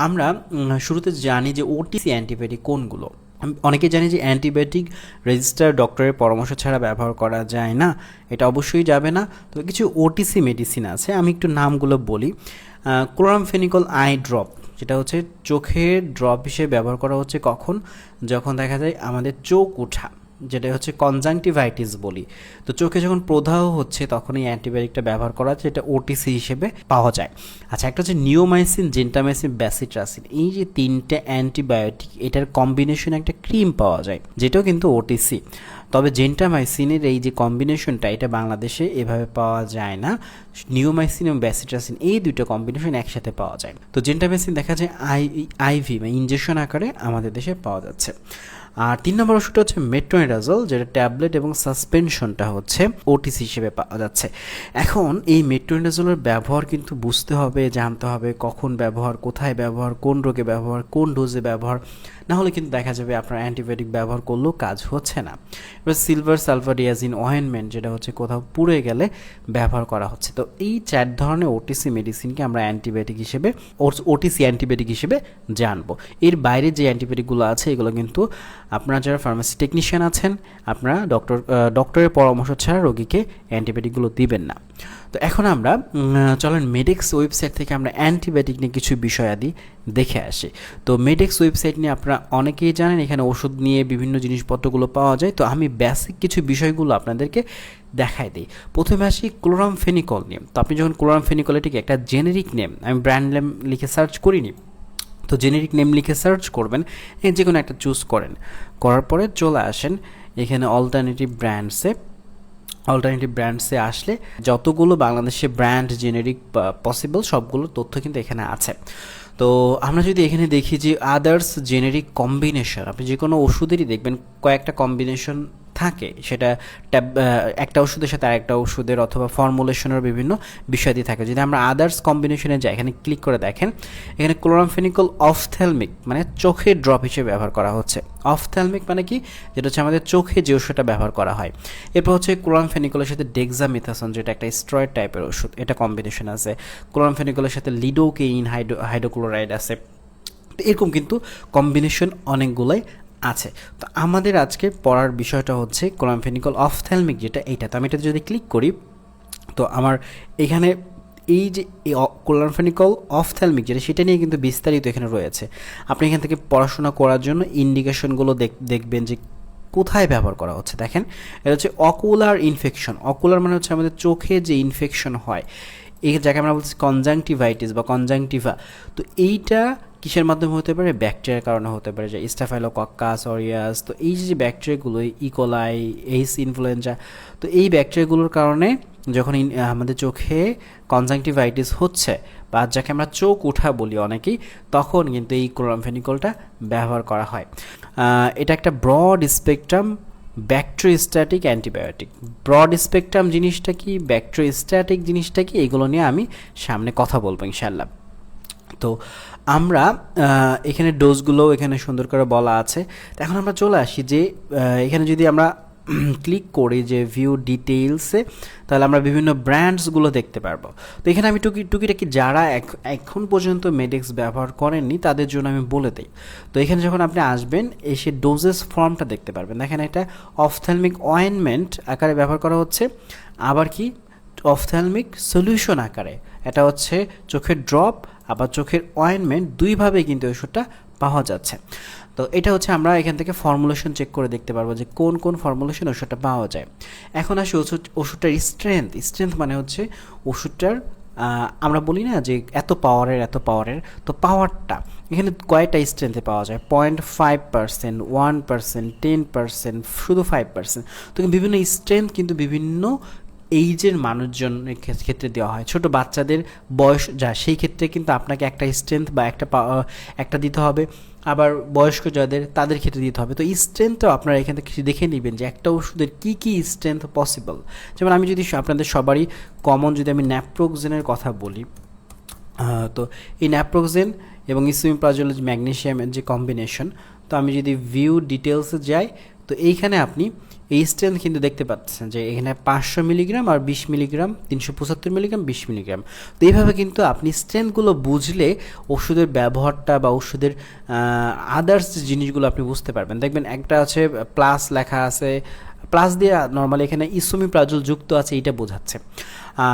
আমরা শুরুতে জানি যে ওটিসি অ্যান্টিবায়োটিক কোনগুলো। অনেকে জানি যে অ্যান্টিবায়োটিক রেজিস্টার ডক্টরের পরামর্শ ছাড়া ব্যবহার করা যায় না, এটা অবশ্যই যাবে না। তো কিছু ওটিসি মেডিসিন আছে, আমি একটু নামগুলো বলি। ক্লোরামফেনিকল আই ড্রপ, যেটা হচ্ছে চোখের ড্রপ হিসেবে ব্যবহার করা হচ্ছে কখন, যখন দেখা যায় আমাদের চোখ ওঠা, যেটা হচ্ছে কনজাংটিভাইটিস বলি। তো চোখে যখন প্রদাহ হচ্ছে তখন এই অ্যান্টিবায়োটিকটা ব্যবহার করা হচ্ছে, এটা ওটিসি হিসেবে পাওয়া যায়। আচ্ছা, একটা হচ্ছে নিওমাইসিন, জেন্টামাইসিন, ব্যাসিট্রাসিন, এই যে তিনটে অ্যান্টিবায়োটিক, এটার কম্বিনেশনে একটা ক্রিম পাওয়া যায়, যেটাও কিন্তু ওটিসি। তবে জেন্টামাইসিনের এই যে কম্বিনেশনটা, এটা বাংলাদেশে এভাবে পাওয়া যায় না। নিওমাইসিন এবং ব্যাসিট্রাসিন এই দুটো কম্বিনেশন একসাথে পাওয়া যায়। তো জেন্টামাইসিন দেখা যায় আইভি বা ইনজেকশন আকারে আমাদের দেশে পাওয়া যাচ্ছে। আর 3 নম্বর ওষুধটা হচ্ছে মেট্রোনিডাজল, যেটা ট্যাবলেট এবং সাসপেনশনটা হচ্ছে ওটিসি হিসেবে পাওয়া যাচ্ছে। এখন এই মেট্রোনিডাজলের ব্যবহার কিন্তু বুঝতে হবে, জানতে হবে কখন ব্যবহার, কোথায় ব্যবহার, কোন রোগে ব্যবহার, কোন ডোজে ব্যবহার, না হলে কিন্তু দেখা যাবে আপনার অ্যান্টিবায়োটিক ব্যবহার করলেও কাজ হচ্ছে না। এবার সিলভার সালফাডিয়াজিন অয়েনমেন্ট, যেটা হচ্ছে কোথাও পুড়ে গেলে ব্যবহার করা হচ্ছে। তো এই 4 ধরনের ওটিসি মেডিসিনকে আমরা অ্যান্টিবায়োটিক হিসেবে, ওটিসি অ্যান্টিবায়োটিক হিসেবে জানবো। এর বাইরে যে অ্যান্টিবায়োটিকগুলো আছে এগুলো কিন্তু আপনারা যারা ফার্মাসি টেকনিশিয়ান আছেন, আপনারা ডক্টরের পরামর্শ ছাড়া রোগীকে অ্যান্টিবায়োটিকগুলো দিবেন না। তো এখন আমরা চলেন মেডেক্স ওয়েবসাইট থেকে আমরা অ্যান্টিবায়োটিক নিয়ে কিছু বিষয়াদি দেখে আসি। তো মেডেক্স ওয়েবসাইট নিয়ে আপনারা অনেকেই জানেন, এখানে ওষুধ নিয়ে বিভিন্ন জিনিসপত্রগুলো পাওয়া যায়। তো আমি বেসিক কিছু বিষয়গুলো আপনাদেরকে দেখাই দিই। প্রথমে আসি ক্লোরামফেনিকল নিয়ে। তো আপনি যখন ক্লোরামফেনিকল, এটিকে একটা জেনেরিক নেম, আমি ব্র্যান্ড নেম লিখে সার্চ করিনি, তো জেনেরিক নেম লিখে সার্চ করবেন, যে কোনো একটা চুজ করেন, করার পরে চলে আসেন এখানে অল্টারনেটিভ ব্র্যান্ডসে আসলে যতগুলো বাংলাদেশে ব্র্যান্ড জেনেরিক পসিবল সবগুলো তথ্য কিন্তু এখানে আছে। তো আমরা যদি এখানে দেখি যে আদার্স জেনেরিক কম্বিনেশন, আপনি যে কোনো ওষুধেরই দেখবেন কয়েকটা কম্বিনেশন থাকে, সেটা একটা ওষুধের সাথে আরেকটা ওষুধের অথবা ফর্মুলেশনের বিভিন্ন বিষয়াদি থাকে। যদি আমরা আদার্স কম্বিনেশনে যাই, এখানে ক্লিক করে দেখেন, এখানে ক্লোরামফেনিকল অফথ্যালমিক মানে চোখের ড্রপ হিসেবে ব্যবহার করা হচ্ছে। অফথ্যালমিক মানে কি, যেটা হচ্ছে আমাদের চোখে যে ওষুধটা ব্যবহার করা হয়। এরপর হচ্ছে ক্লোরামফেনিকলের সাথে ডেক্সামিথাসন, যেটা একটা স্টেরয়েড টাইপের ওষুধ, এটা কম্বিনেশন আছে। ক্লোরামফেনিকলের সাথে লিডোকেইন হাইড্রোক্লোরাইড আছে। তো এরকম কিন্তু কম্বিনেশন অনেকগুলোই আছে। তো আমাদের আজকে পড়ার বিষয়টা হচ্ছে ক্লোরামফেনিকল অফথ্যালমিক, যেটা এইটা। তো আমি এটা যদি ক্লিক করি, তো আমার এখানে এই যে ক্লোরামফেনিকল অফথ্যালমিক যেটা, সেটা নিয়ে কিন্তু বিস্তারিত এখানে রয়েছে। আপনি এখান থেকে পড়াশোনা করার জন্য ইন্ডিকেশনগুলো দেখবেন যে কোথায় ব্যবহার করা হচ্ছে। দেখেন, এটা হচ্ছে অকুলার ইনফেকশন। অকুলার মানে হচ্ছে আমাদের চোখে যে ইনফেকশন হয়, এই যাকে আমরা বলছি কনজাংটিভাইটিস বা কনজাংটিভা। তো এইটা কিসের মাধ্যমে হতে পারে? ব্যাকটেরিয়ার কারণে হতে পারে, যে স্টাফাইলোকক্কাস অরিয়াস। তো এই যে ব্যাকটেরিয়াগুলো, ইকোলাই, এইস ইনফ্লুয়েঞ্জা, তো এই ব্যাকটেরিয়াগুলোর কারণে যখন আমাদের চোখে কনজাংটিভাইটিস হচ্ছে, বা যাকে আমরা চোখ ওঠা বলি অনেকেই, তখন কিন্তু এই ক্লোরামফেনিকলটা ব্যবহার করা হয়। এটা একটা broad spectrum bacteriostatic antibiotic. Broad spectrum জিনিসটা কি, ব্যাকটেরিওস্ট্যাটিক জিনিসটা কি, এগুলো নিয়ে আমি সামনে কথা বলবো ইনশাল্লাহ। তো আমরা এখানে ডোজগুলো এখানে সুন্দর করে বলা আছে। তো এখন আমরা চলে আসি যে এখানে যদি আমরা ক্লিক করি যে ভিউ ডিটেইলসে, তাহলে আমরা বিভিন্ন ব্র্যান্ডসগুলো দেখতে পারবো। তো এখানে আমি টুকিটাকি যারা এখন পর্যন্ত মেডেক্স ব্যবহার করেননি তাদের জন্য আমি বলে দিই। তো এখানে যখন আপনি আসবেন, এসে ডোজেস ফর্মটা দেখতে পারবেন। দেখেন, এটা অফথ্যালমিক অয়েনমেন্ট আকারে ব্যবহার করা হচ্ছে, আবার কি অফথ্যালমিক সলিউশন আকারে। এটা হচ্ছে চোখের ড্রপ আবার চোখের অয়েনমেন্ট, দুইভাবে কিন্তু ওষুধটা পাওয়া যাচ্ছে। তো এটা হচ্ছে আমরা এখান থেকে ফর্মুলেশন চেক করে দেখতে পারবো যে কোন কোন ফর্মুলেশন ওষুধটা পাওয়া যায়। এখন আসি ওষুধটার স্ট্রেংথ মানে হচ্ছে ওষুধটার আমরা বলি না যে এত পাওয়ারের, তো পাওয়ারটা এখানে কয়েকটা স্ট্রেংথে পাওয়া যায়। 0.5%, 1%, 10%, শুধু 5%। তো বিভিন্ন স্ট্রেংথ কিন্তু বিভিন্ন এইজের মানুষজনের ক্ষেত্রে দেওয়া হয়। ছোট বাচ্চাদের বয়স যা, সেই ক্ষেত্রে কিন্তু আপনাকে একটা স্ট্রেংথ বা একটা দিতে হবে, আবার বয়স্ক যাদের তাদের ক্ষেত্রে দিতে হবে। তো স্ট্রেংথটাও আপনারা এখান থেকে দেখে নেবেন যে একটা ওষুধের কী কী স্ট্রেংথ পসিবল। যেমন আমি যদি আপনাদের সবারই কমন যদি আমি ন্যাপ্রোক্সেনের কথা বলি, তো এই ন্যাপ্রোক্সেন এবং ইসোমেপ্রাজোল ম্যাগনেসিয়ামের যে কম্বিনেশন, তো আমি যদি ভিউ ডিটেলসে যাই, তো এইখানে আপনি এই স্ট্রেংথ কিন্তু দেখতে পাচ্ছেন যে এখানে 500 মিলিগ্রাম আর 20 মিলিগ্রাম, 375 মিলিগ্রাম, 20 মিলিগ্রাম। তো এইভাবে কিন্তু আপনি স্ট্রেংথগুলো বুঝলে ওষুধের ব্যবহারটা বা ওষুধের আদার্স জিনিসগুলো আপনি বুঝতে পারবেন। দেখবেন একটা আছে প্লাস লেখা আছে, প্লাস দিয়ে নর্মালি এখানে ইসোমিপ্রাজল যুক্ত আছে, এইটা বোঝাচ্ছে।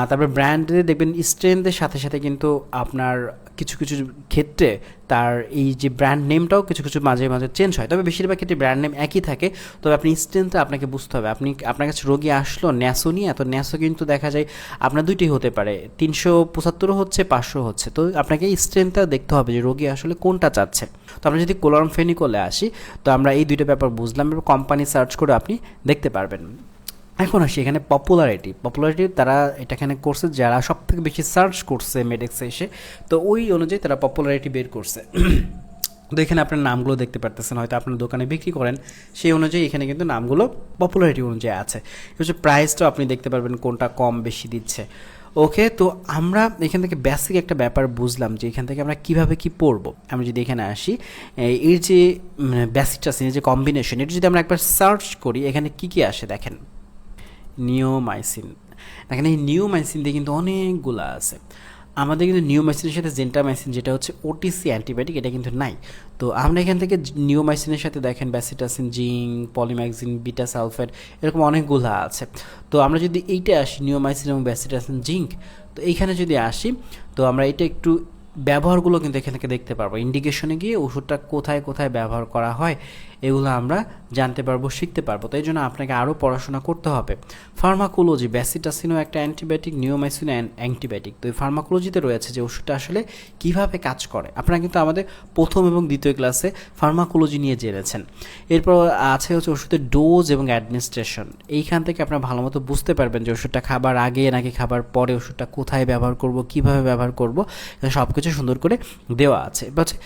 তারপরে ব্র্যান্ডে দেখবেন স্ট্রেংথের সাথে সাথে কিন্তু আপনার কিছু কিছু ক্ষেত্রে তার এই যে ব্র্যান্ড নেমটাও কিছু কিছু মাঝে মাঝে চেঞ্জ হয়, তবে বেশিরভাগ ক্ষেত্রে ব্র্যান্ড নেম একই থাকে। তবে আপনি স্ট্রেংথটা আপনাকে বুঝতে হবে। আপনার কাছে রোগী আসলো ন্যাসো নিয়ে, তো ন্যাসো কিন্তু দেখা যায় আপনার দুইটি হতে পারে, 375 হচ্ছে, 500 হচ্ছে। তো আপনাকে স্ট্রেংথটা দেখতে হবে যে রোগী আসলে কোনটা চাচ্ছে। তো আমরা যদি ক্লোরামফেনিকলে আসি, তো আমরা এই দুইটা ব্যাপার বুঝলাম, এবং কোম্পানি সার্চ করে আপনি দেখতে পারবেন। এখন আসি এখানে পপুলারিটি তারা এটা এখানে করছে যারা সব থেকে বেশি সার্চ করছে মেডেক্সে এসে, তো ওই অনুযায়ী তারা পপুলারিটি বের করছে। তো এখানে আপনার নামগুলো দেখতে পারতেছেন, হয়তো আপনার দোকানে বিক্রি করেন, সেই অনুযায়ী এখানে কিন্তু নামগুলো পপুলারিটি অনুযায়ী আছে। হচ্ছে প্রাইসটাও আপনি দেখতে পারবেন কোনটা কম বেশি দিচ্ছে। ওকে, তো আমরা এখান থেকে বেসিক একটা ব্যাপার বুঝলাম যে এখান থেকে আমরা কীভাবে কী পড়বো। আমরা যদি এখানে আসি, এর যে বেসিকটা আছে, যে কম্বিনেশন, এটা যদি আমরা একবার সার্চ করি, এখানে কী কী আসে দেখেন। নিওমাইসিন, এখানে এই নিওমাইসিন দিয়ে কিন্তু অনেকগুলো আছে। আমাদের কিন্তু নিওমাইসিনের সাথে জেন্টামাইসিন, যেটা হচ্ছে ওটিসি অ্যান্টিবায়োটিক, এটা কিন্তু নাই। তো আমরা এখান থেকে নিওমাইসিনের সাথে দেখেন ব্যাসিটাসিন, জিঙ্ক, পলিম্যাক্সিন, বিটা সালফেট, এরকম অনেকগুলো আছে। তো আমরা যদি এইটা আসি, নিওমাইসিন এবং ব্যাসিটাসিন, জিঙ্ক, তো এইখানে যদি আসি, তো আমরা এটা একটু ব্যবহারগুলো কিন্তু এখান থেকে দেখতে পারবো। ইন্ডিকেশনে গিয়ে ওষুধটা কোথায় কোথায় ব্যবহার করা হয় এগুলো আমরা জানতে পারবো, শিখতে পারবো। তো এই জন্য আপনাকে আরও পড়াশোনা করতে হবে। ফার্মাকোলজি, ব্যাসিটাসিনও একটা অ্যান্টিবায়োটিক, নিওমাইসিন অ্যান্টিবায়োটিক। তো এই ফার্মাকোলজিতে রয়েছে যে ওষুধটা আসলে কীভাবে কাজ করে। আপনারা কিন্তু আমাদের প্রথম এবং দ্বিতীয় ক্লাসে ফার্মাকোলজি নিয়ে জেনেছেন। এরপর আছে হচ্ছে ওষুধের ডোজ এবং অ্যাডমিনিস্ট্রেশন। এইখান থেকে আপনারা ভালো মতো বুঝতে পারবেন যে ওষুধটা খাবার আগে নাকি খাবার পরে, ওষুধটা কোথায় ব্যবহার করব, কীভাবে ব্যবহার করব, সব কিছু সুন্দর করে দেওয়া আছে। এবার হচ্ছে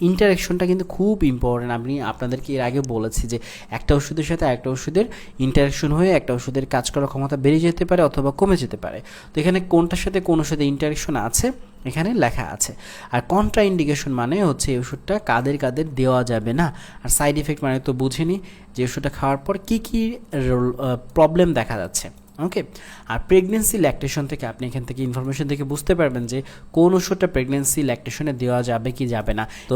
ইন্টারাকশনটা কিন্তু খুব ইম্পর্টেন্ট। আপনাদেরকে এর আগে বলেছি যে একটা ওষুধের সাথে একটা ওষুধের ইন্টারাকশন হয়ে একটা ওষুধের কাজ করার ক্ষমতা বেড়ে যেতে পারে অথবা কমে যেতে পারে। তো এখানে কোনটার সাথে কোন ওষুধের ইন্টারাকশন আছে এখানে লেখা আছে। আর কন্ট্রা ইন্ডিকেশন মানে হচ্ছে এই ওষুধটা কাদের কাদের দেওয়া যাবে না। আর সাইড এফেক্ট মানে তো বুঝিনি যে ওষুধটা খাওয়ার পর কী কী প্রবলেম দেখা যাচ্ছে। ওকে, আর প্রেগনেন্সি ল্যাকটেশন থেকে আপনি এখান থেকে ইনফরমেশন থেকে বুঝতে পারবেন যে কোন ওষুধটা প্রেগনেন্সি ল্যাকটেশনে দেওয়া যাবে কি যাবে না। তো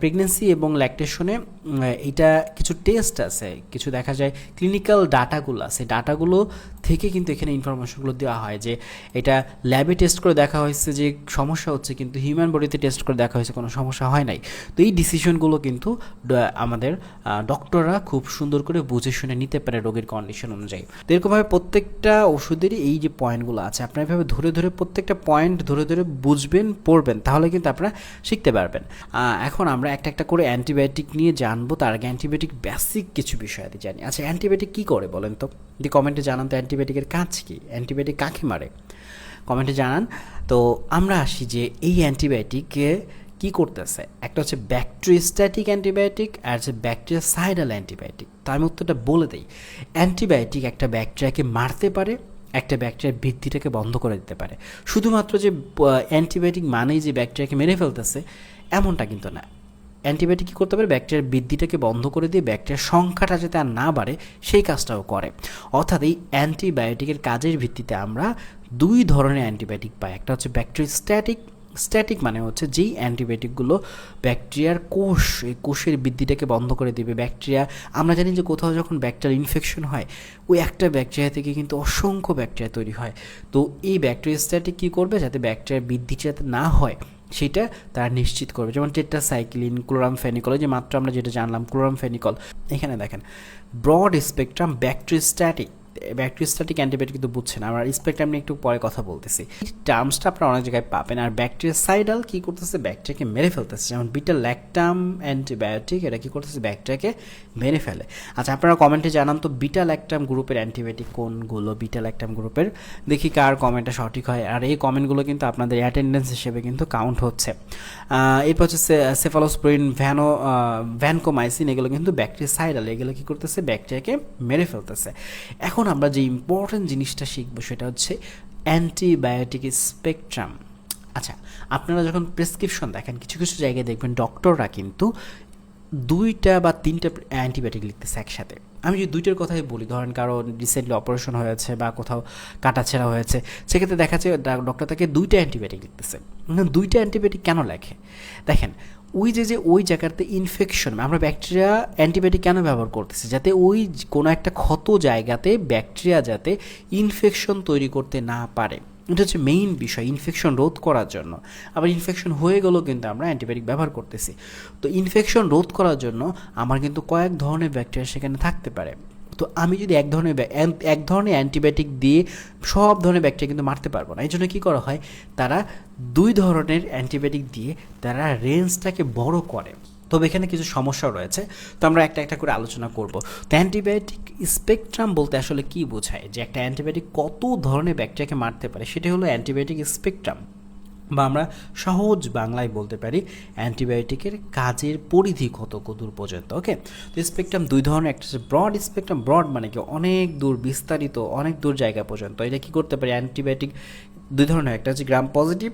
প্রেগনেন্সি এবং ল্যাকটেশনে এটা কিছু টেস্ট আছে, কিছু দেখা যায় ক্লিনিক্যাল ডাটাগুলো আছে, ডাটাগুলো থেকে কিন্তু এখানে ইনফরমেশনগুলো দেওয়া হয় যে এটা ল্যাবে টেস্ট করে দেখা হয়েছে যে সমস্যা হচ্ছে, কিন্তু হিউম্যান বডিতে টেস্ট করে দেখা হয়েছে কোনো সমস্যা হয় নাই। তো এই ডিসিশনগুলো কিন্তু আমাদের ডক্টররা খুব সুন্দর করে বুঝে শুনে নিতে পারে রোগীর কন্ডিশন অনুযায়ী। তো এরকমভাবে প্রত্যেকটা ওষুধেরই এই যে পয়েন্টগুলো আছে, আপনারা এভাবে ধরে ধরে প্রত্যেকটা পয়েন্ট ধরে ধরে বুঝবেন, পড়বেন, তাহলে কিন্তু আপনারা শিখতে পারবেন। এখন আমরা একটা একটা করে অ্যান্টিবায়োটিক নিয়ে জানবো। তার আগে অ্যান্টিবায়োটিক বেসিক কিছু বিষয় জানি। আচ্ছা, অ্যান্টিবায়োটিক কী করে বলেন তো? যদি কমেন্টে জানান তো অ্যান্টিবায়োটিকের কাজ কী, অ্যান্টিবায়োটিক কাকে মারে, কমেন্টে জানান। তো আমরা আসি যে এই অ্যান্টিবায়োটিকে কী করতেছে। একটা হচ্ছে ব্যাকটেরিওস্ট্যাটিক অ্যান্টিবায়োটিক আর হচ্ছে ব্যাকটেরিয়াসাইডাল অ্যান্টিবায়োটিক। তো আমি উত্তরটা বলে দিই। অ্যান্টিবায়োটিক একটা ব্যাকটেরিয়াকে মারতে পারে, একটা ব্যাকটেরিয়ার বৃদ্ধিটাকে বন্ধ করে দিতে পারে। শুধুমাত্র যে অ্যান্টিবায়োটিক মানেই যে ব্যাকটেরিয়াকে মেরে ফেলতেছে এমনটা কিন্তু না। অ্যান্টিবায়োটিক কী করতে পারে, ব্যাকটেরিয়ার বৃদ্ধিটাকে বন্ধ করে দিয়ে ব্যাকটেরিয়ার সংখ্যাটা যাতে আর না বাড়ে সেই কাজটাও করে। অর্থাৎ এই অ্যান্টিবায়োটিকের কাজের ভিত্তিতে আমরা দুই ধরনের অ্যান্টিবায়োটিক পাই। একটা হচ্ছে স্ট্যাটিক মানে হচ্ছে যেই অ্যান্টিবায়োটিকগুলো ব্যাকটেরিয়ার কোষ, এই কোষের বৃদ্ধিটাকে বন্ধ করে দেবে। ব্যাকটেরিয়া, আমরা জানি যে কোথাও যখন ব্যাকটেরিয়াল ইনফেকশন হয় ওই একটা ব্যাকটেরিয়া থেকে কিন্তু অসংখ্য ব্যাকটেরিয়া তৈরি হয়। তো এই ব্যাকটেরিওস্ট্যাটিক কী করবে, যাতে ব্যাকটেরিয়ার বৃদ্ধি যাতে না হয় সেটা তারা নিশ্চিত করবে। যেমন টেট্রাসাইক্লিন, ক্লোরামফেনিকল, যে মাত্র আমরা যেটা জানলাম ক্লোরামফেনিকল। এখানে দেখেন ব্রড স্পেকট্রাম ব্যাকটেরিওস্ট্যাটিক অ্যান্টিবায়োটিক কিন্তু বুঝছেন, আমরা স্পেকট্রাম নিয়ে একটু পরে কথা বলতেছি। এই টার্মসটা আপনারা অনেক জায়গায় পাবেন। আর ব্যাকটেরিয়াসাইডাল কী করতেছে, ব্যাকটেরিয়াকে মেরে ফেলতেছে। যেমন বিটা ল্যাকটাম অ্যান্টিবায়োটিক, এটা কী করতেছে, ব্যাকটেরিয়াকে মেরে ফেলে। আচ্ছা, আপনারা কমেন্টে জানান তো বিটা ল্যাকটাম গ্রুপের অ্যান্টিবায়োটিক কোনগুলো। বিটা ল্যাকটাম গ্রুপের দেখি কার কমেন্টটা সঠিক হয়। আর এই কমেন্টগুলো কিন্তু আপনাদের অ্যাটেন্ডেন্স হিসেবে কিন্তু কাউন্ট হচ্ছে। এরপর হচ্ছে সেফালোস্পোরিন, ভ্যানকোমাইসিন, এগুলো কিন্তু ব্যাকটেরিয়াসাইডাল, এগুলো কী করতেছে, ব্যাকটেরিয়াকে মেরে ফেলতেছে। এখন আমরা যে ইম্পর্টেন্ট জিনিসটা শিখবো সেটা হচ্ছে অ্যান্টিবায়োটিক স্পেকট্রাম। আচ্ছা, আপনারা যখন প্রেসক্রিপশন দেখেন কিছু কিছু জায়গায় দেখবেন ডক্টররা কিন্তু 2টা বা 3টা অ্যান্টিবায়োটিক লিখতেছে একসাথে। আমি যদি 2টার কথাই বলি, ধরেন কারো রিসেন্টলি অপারেশন হয়েছে বা কোথাও কাটাছেঁড়া হয়েছে, সেক্ষেত্রে দেখা যাচ্ছে ডক্টর তাকে 2টা অ্যান্টিবায়োটিক লিখতেছে। 2টা অ্যান্টিবায়োটিক কেন লেখে? দেখেন, ওই জায়গাতে ইনফেকশন, আমরা ব্যাকটেরিয়া অ্যান্টিবায়োটিক কেন ব্যবহার করতেছি? যাতে ওই কোনো একটা ক্ষত জায়গাতে ব্যাকটেরিয়া যাতে ইনফেকশন তৈরি করতে না পারে, এটা হচ্ছে মেইন বিষয়, ইনফেকশন রোধ করার জন্য। আবার ইনফেকশন হয়ে গেলেও কিন্তু আমরা অ্যান্টিবায়োটিক ব্যবহার করতেছি। তো ইনফেকশন রোধ করার জন্য আমার কিন্তু কয়েক ধরনের ব্যাকটেরিয়া সেখানে থাকতে পারে। তো আমি যদি এক ধরনের অ্যান্টিবায়োটিক দিয়ে সব ধরনের ব্যাকটেরিয়া কিন্তু মারতে পারবো না। এই জন্য কী করা হয়, তারা 2 ধরনের অ্যান্টিবায়োটিক দিয়ে তারা রেঞ্জটাকে বড় করে। তবে এখানে কিছু সমস্যাও রয়েছে, তো আমরা একটা একটা করে আলোচনা করব। তো অ্যান্টিবায়োটিক স্পেকট্রাম বলতে আসলে কী বোঝায়, যে একটা অ্যান্টিবায়োটিক কত ধরনের ব্যাকটেরিয়াকে মারতে পারে, সেটা হলো অ্যান্টিবায়োটিক স্পেকট্রাম, বা আমরা সহজ বাংলায় বলতে পারি অ্যান্টিবায়োটিকের কাজের পরিধি কত দূর পর্যন্ত। ওকে, তো স্পেকট্রাম 2 ধরনের, একটা হচ্ছে ব্রড স্পেকট্রাম। ব্রড মানে কি অনেক দূর, বিস্তারিত, অনেক দূর জায়গা পর্যন্ত। এটা কি করতে পারে অ্যান্টিবায়োটিক 2 ধরনের, একটা হচ্ছে গ্রাম পজিটিভ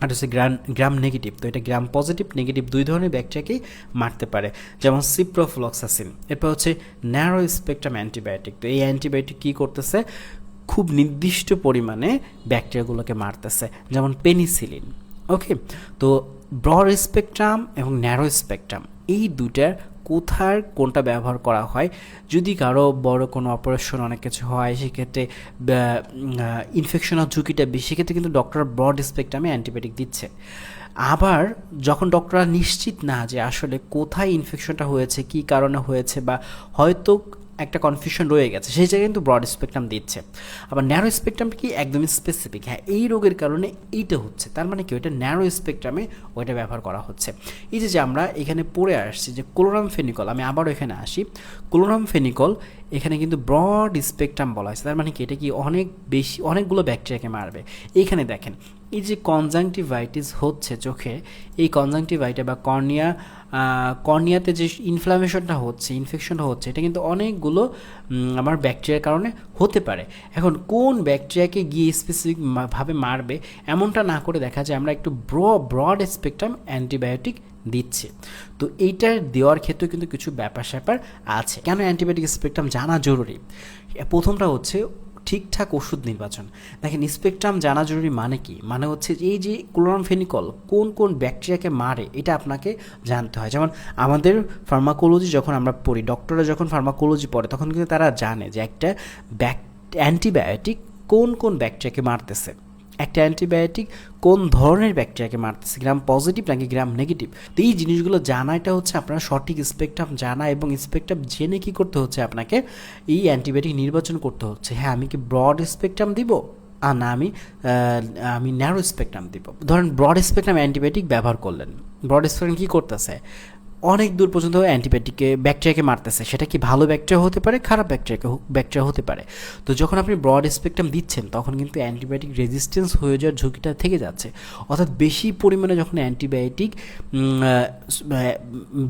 আর হচ্ছে গ্রাম নেগেটিভ। তো এটা গ্রাম পজিটিভ নেগেটিভ 2 ধরনের ব্যাকটেরিয়াকেই মারতে পারে, যেমন সিপ্রোফ্লক্সাসিন। এরপর হচ্ছে ন্যারো স্পেকট্রাম অ্যান্টিবায়োটিক। তো এই অ্যান্টিবায়োটিক কী করতেছে, খুব নির্দিষ্ট পরিমাণে ব্যাকটেরিয়াগুলোকে মারতেছে, যেমন পেনিসিলিন। ওকে, তো ব্রড স্পেকট্রাম এবং ন্যারো স্পেকট্রাম এই দুটার কোনটা ব্যবহার করা হয়, যদি কারো বড় কোনো অপারেশন অনেক কিছু হয়, সেক্ষেত্রে ইনফেকশনের ঝুঁকিটা বেশি, সেক্ষেত্রে কিন্তু ডক্টর ব্রড স্পেকট্রামে অ্যান্টিবায়োটিক দিচ্ছে। আবার যখন ডক্টররা নিশ্চিত না যে আসলে কোথায় ইনফেকশনটা হয়েছে, কী কারণে হয়েছে, বা হয়তো একটা কনফিউশন রয়ে গেছে, সেই জায়গায় কিন্তু ব্রড স্পেকট্রাম দিচ্ছে। আবার ন্যারো স্পেকট্রামটা কি একদমই স্পেসিফিক, হ্যাঁ এই রোগের কারণে এইটা হচ্ছে, তার মানে কি ওইটা ন্যারো স্পেকট্রামে ওইটা ব্যবহার করা হচ্ছে। এই যে আমরা এখানে পড়ে আসছি যে ক্লোরামফেনিকল, আমি আবারও এখানে আসি, ক্লোরামফেনিকল এখানে কিন্তু ব্রড স্পেকট্রাম বলা হয়েছে, তার মানে কি এটা কি অনেকগুলো ব্যাকটেরিয়াকে মারবে। এইখানে দেখেন, এই যে কনজাংটিভাইটিস হচ্ছে চোখে, এই কনজাংটিভাইটা বা কর্নিয়াতে যে ইনফ্লামেশনটা হচ্ছে, ইনফেকশনটা হচ্ছে, এটা কিন্তু অনেকগুলো আমার ব্যাকটেরিয়ার কারণে হতে পারে। এখন কোন ব্যাকটেরিয়াকে গিয়ে স্পেসিফিকভাবে মারবে এমনটা না করে দেখা যায় আমরা একটু ব্রড স্পেকট্রাম অ্যান্টিবায়োটিক দিচ্ছে। তো এইটার দেওয়ার ক্ষেত্রে কিন্তু কিছু ব্যাপার স্যাপার আছে। কেন অ্যান্টিবায়োটিক স্পেকট্রাম জানা জরুরি? প্রথমটা হচ্ছে ঠিকঠাক ওষুধ নির্বাচন। দেখেন, স্পেকট্রাম জানা জরুরি মানে কি, মানে হচ্ছে এই যে ক্লোরামফেনিকল কোন কোন ব্যাকটেরিয়াকে মারে এটা আপনাকে জানতে হয়। যেমন আমাদের ফার্মাকোলজি যখন আমরা পড়ি, ডক্টররা যখন ফার্মাকোলজি পড়ে, তখন কিন্তু তারা জানে যে একটা অ্যান্টিবায়োটিক কোন কোন ব্যাকটেরিয়াকে মারতেছে, একটা অ্যান্টিবায়োটিক কোন ধরনের ব্যাকটেরিয়াকে মারতেছে, গ্রাম পজিটিভ নাকি গ্রাম নেগেটিভ। তো এই জিনিসগুলো জানাটা হচ্ছে আপনার সঠিক স্পেকট্রাম জানা, এবং স্পেকট্রাম জেনে কী করতে হচ্ছে, আপনাকে এই অ্যান্টিবায়োটিক নির্বাচন করতে হচ্ছে। হ্যাঁ, আমি কি ব্রড স্পেকট্রাম দিব, আর না আমি ন্যারো স্পেকট্রাম দিব। ধরেন ব্রড স্পেকট্রাম অ্যান্টিবায়োটিক ব্যবহার করলেন, ব্রড স্পেকট্রাম কী করতেছে, অনেক দূর পর্যন্ত ব্যাকটেরিয়াকে মারতেছে। সেটা কি ভালো ব্যাকটেরিয়া হতে পারে, খারাপ ব্যাকটেরিয়া হতে পারে। তো যখন আপনি ব্রড স্পেকট্রাম দিচ্ছেন, তখন কিন্তু অ্যান্টিবায়োটিক রেজিস্ট্যান্স হয়ে যাওয়ার ঝুঁকিটা থেকে যাচ্ছে। অর্থাৎ বেশি পরিমাণে যখন অ্যান্টিবায়োটিক